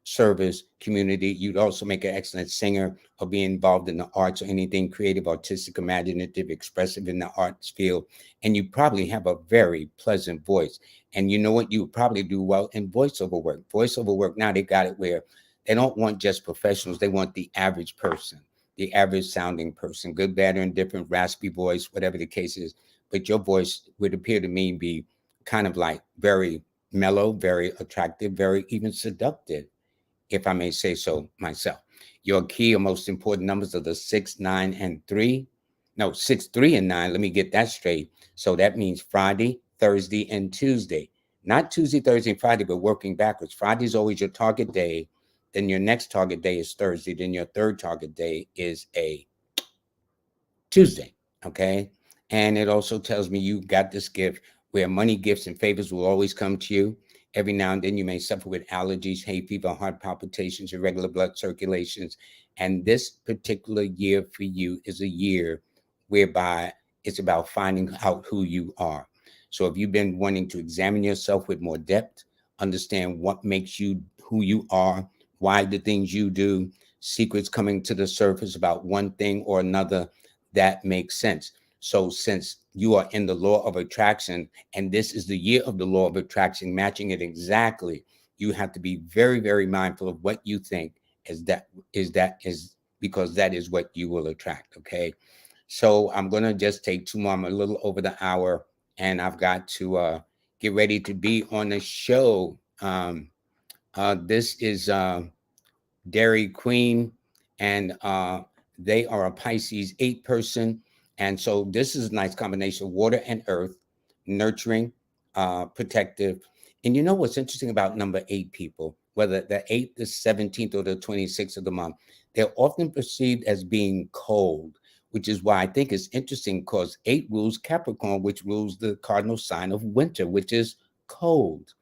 service, community. You'd also make an excellent singer or be involved in the arts or anything creative, artistic, imaginative, expressive in the arts field. And you probably have a very pleasant voice. And you know what? You would probably do well in voiceover work. Voiceover work, now they got it where they don't want just professionals. They want the average person, the average sounding person, good, bad, or indifferent, raspy voice, whatever the case is. But your voice would appear to me be kind of like very mellow, very attractive, very even seductive, if I may say so myself. Your key or most important numbers are the 6, 9, and 3. No, 6, 3, and 9. Let me get that straight. So that means Friday, Thursday, and Tuesday. Not Tuesday, Thursday, and Friday, but working backwards. Friday is always your target day. Then your next target day is Thursday. Then your third target day is a Tuesday. Okay. And it also tells me you got this gift where money, gifts, and favors will always come to you. Every now and then you may suffer with allergies, hay fever, heart palpitations, irregular blood circulations. And this particular year for you is a year whereby it's about finding out who you are. So if you've been wanting to examine yourself with more depth, understand what makes you who you are, why the things you do, secrets coming to the surface about one thing or another, that makes sense. So since you are in the law of attraction, and this is the year of the law of attraction, matching it exactly, you have to be very, very mindful of what you think is because that is what you will attract. Okay. So I'm going to just take 2 more. I'm a little over the hour, and I've got to get ready to be on the show. This is Dairy Queen, and they are a Pisces 8 person. And so this is a nice combination of water and earth, nurturing, protective. And you know what's interesting about number 8 people, whether the 8th, the 17th, or the 26th of the month, they're often perceived as being cold, which is why I think it's interesting because 8 rules Capricorn, which rules the cardinal sign of winter, which is cold.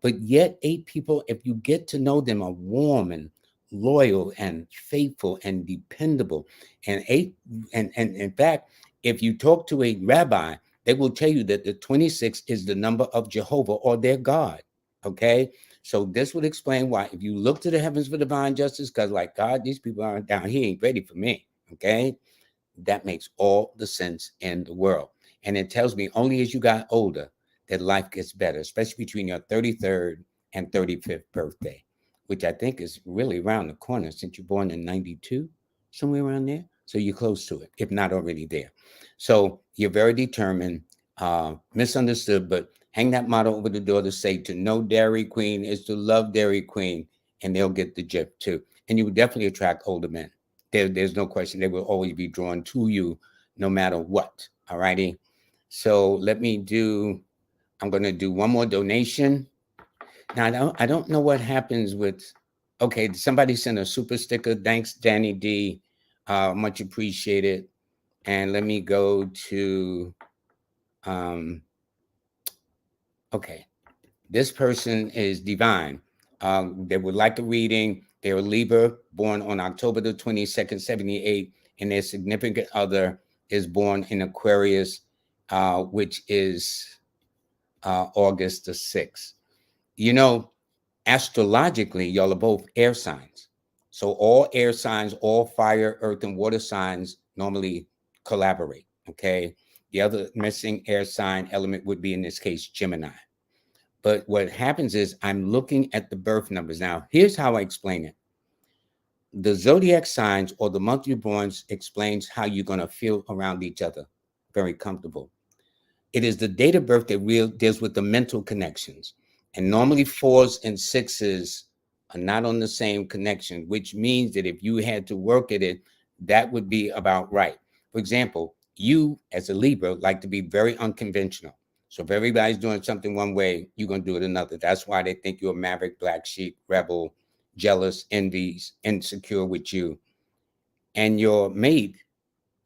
But yet, 8 people, if you get to know them, are warm and loyal and faithful and dependable. And 8, and in fact, if you talk to a rabbi, they will tell you that the 26 is the number of Jehovah or their God. Okay. So this would explain why, if you look to the heavens for divine justice, because like God, these people aren't down here, ain't ready for me. Okay. That makes all the sense in the world. And it tells me only as you got older that life gets better, especially between your 33rd and 35th birthday, which I think is really around the corner since you're born in 92, somewhere around there. So you're close to it, if not already there. So you're very determined, misunderstood, but hang that motto over the door to say to know Dairy Queen is to love Dairy Queen, and they'll get the gist too. And you will definitely attract older men. There's no question. They will always be drawn to you no matter what. All righty. So I'm going to do one more donation. Now, I don't know what happens with, okay, somebody sent a super sticker. Thanks, Danny D. Much appreciated. And let me go to, um, okay, this person is divine. They would like a reading. They're a Libra, born on October the 22nd, 78, and their significant other is born in Aquarius, which is August the 6th. You know, astrologically, y'all are both air signs. So all air signs, all fire, earth, and water signs normally collaborate. Okay. The other missing air sign element would be, in this case, Gemini. But what happens is I'm looking at the birth numbers. Now, here's how I explain it. The zodiac signs or the month you're born explains how you're going to feel around each other. Very comfortable. It is the date of birth that deals with the mental connections. And normally 4s and 6s are not on the same connection, which means that if you had to work at it, that would be about right. For example, you as a Libra like to be very unconventional. So if everybody's doing something one way, you're going to do it another. That's why they think you're a maverick, black sheep, rebel, jealous, envies, insecure with you. And your mate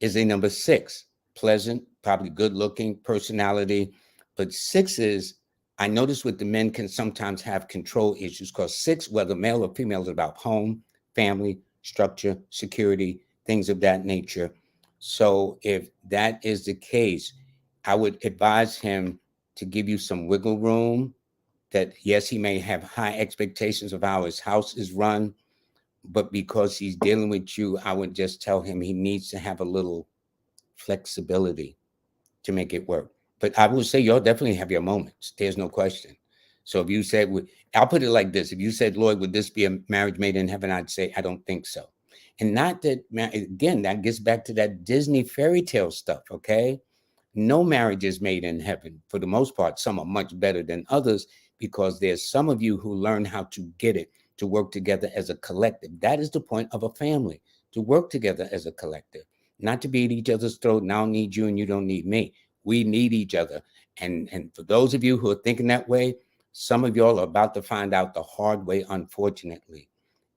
is a number 6, pleasant, probably good looking personality. But 6s, I notice with the men can sometimes have control issues because 6, whether male or female, is about home, family, structure, security, things of that nature. So if that is the case, I would advise him to give you some wiggle room. That yes, he may have high expectations of how his house is run, but because he's dealing with you, I would just tell him he needs to have a little flexibility to make it work. But I will say you'll definitely have your moments. There's no question. So if you said, I'll put it like this. If you said, Lloyd, would this be a marriage made in heaven? I'd say, I don't think so. And not that, again, that gets back to that Disney fairy tale stuff, okay? No marriage is made in heaven. For the most part, some are much better than others because there's some of you who learn how to get it, to work together as a collective. That is the point of a family, to work together as a collective, not to be at each other's throat. And I don't need you and you don't need me. We need each other. And for those of you who are thinking that way, some of y'all are about to find out the hard way, unfortunately.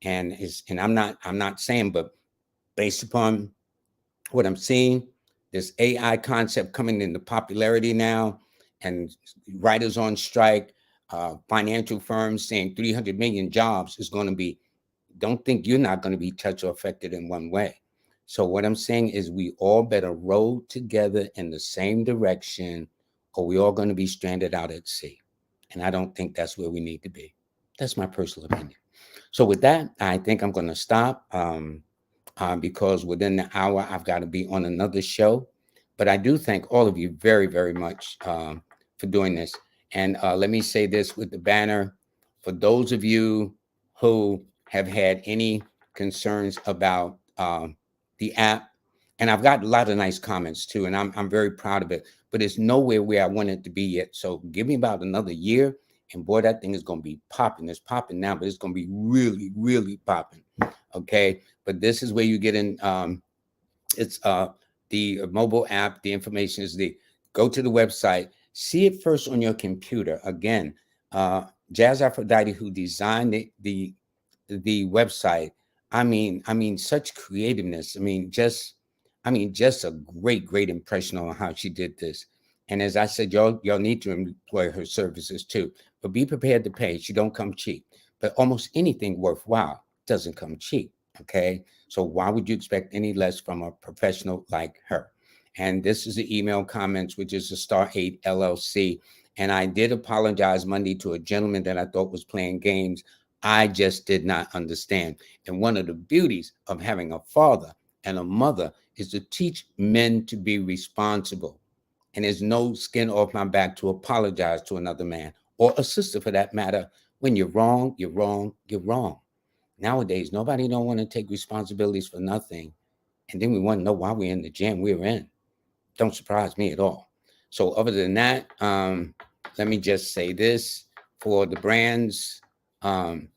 And I'm not saying, but based upon what I'm seeing, this AI concept coming into popularity now, and writers on strike, financial firms saying 300 million jobs is going to be, don't think you're not going to be touched or affected in one way. So what I'm saying is we all better row together in the same direction, or we all going to be stranded out at sea. And I don't think that's where we need to be. That's my personal opinion. So with that, I think I'm going to stop. Because within the hour, I've got to be on another show. But I do thank all of you very, very much for doing this. And let me say this with the banner. For those of you who have had any concerns about the app, and I've got a lot of nice comments too, and I'm very proud of it, but it's nowhere where I want it to be yet. So give me about another year, and boy, that thing is going to be popping. It's popping now, but it's going to be really, really popping. Okay. But this is where you get in. It's the mobile app. The information is go to the website, see it first on your computer. Again, Jazz Aphrodite, who designed the website. I mean, such creativeness. I mean, just a great impression on how she did this. And as I said, y'all need to employ her services too, but be prepared to pay. She don't come cheap. But almost anything worthwhile doesn't come cheap. Okay, so why would you expect any less from a professional like her? And this is the email comments, which is a Star 8 LLC. And I did apologize Monday to a gentleman that I thought was playing games. I just did not understand. And one of the beauties of having a father and a mother is to teach men to be responsible. And there's no skin off my back to apologize to another man or a sister for that matter. When you're wrong, you're wrong, you're wrong. Nowadays, nobody don't want to take responsibilities for nothing. And then we want to know why we're in the jam we're in. Don't surprise me at all. So other than that, let me just say this for the brands. Um,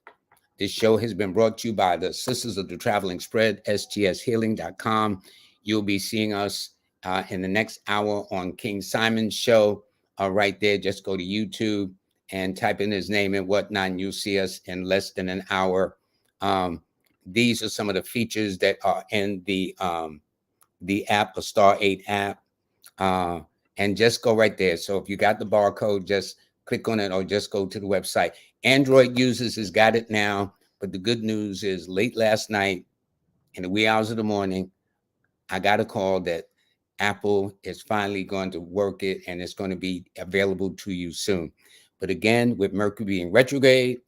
this show has been brought to you by the Sisters of the Traveling Spread, stshealing.com. You'll be seeing us in the next hour on King Simon's show. Right there, just go to YouTube and type in his name and whatnot, and you'll see us in less than an hour. These are some of the features that are in the app, the Star 8 app. And just go right there. So if you got the barcode, just click on it or just go to the website. Android users has got it now, but the good news is late last night in the wee hours of the morning, I got a call that Apple is finally going to work it and it's going to be available to you soon. But again, with Mercury in retrograde,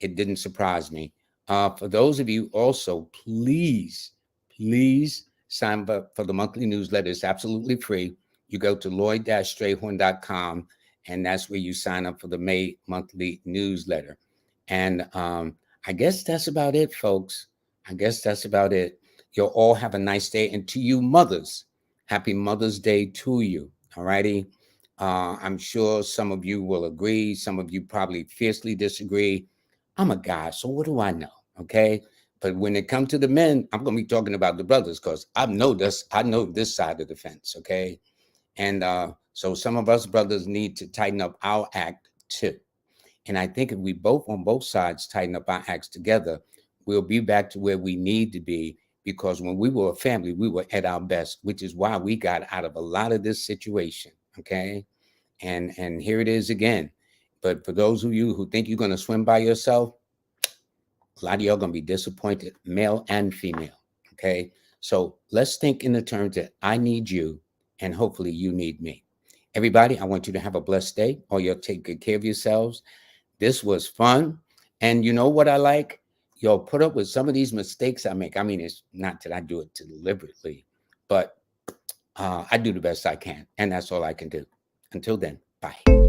it didn't surprise me. For those of you also, please sign up for the monthly newsletter. It's absolutely free. You go to Lloyd-Strayhorn.com, and that's where you sign up for the May monthly newsletter. And I guess that's about it, folks. I guess that's about it. You'll all have a nice day. And to you mothers, happy Mother's Day to you. All righty. I'm sure some of you will agree. Some of you probably fiercely disagree. I'm a guy, so what do I know? Okay. But when it comes to the men, I'm going to be talking about the brothers because I know this side of the fence. Okay. And so some of us brothers need to tighten up our act too. And I think if we both on both sides tighten up our acts together, we'll be back to where we need to be. Because when we were a family, we were at our best, which is why we got out of a lot of this situation. Okay. And here it is again. But for those of you who think you're going to swim by yourself, a lot of y'all going to be disappointed, male and female. Okay. So let's think in the terms that I need you and hopefully you need me. Everybody, I want you to have a blessed day. Or you'll take good care of yourselves. This was fun. And you know what I like? Y'all put up with some of these mistakes I make. I mean, it's not that I do it deliberately, but I do the best I can. And that's all I can do. Until then, bye.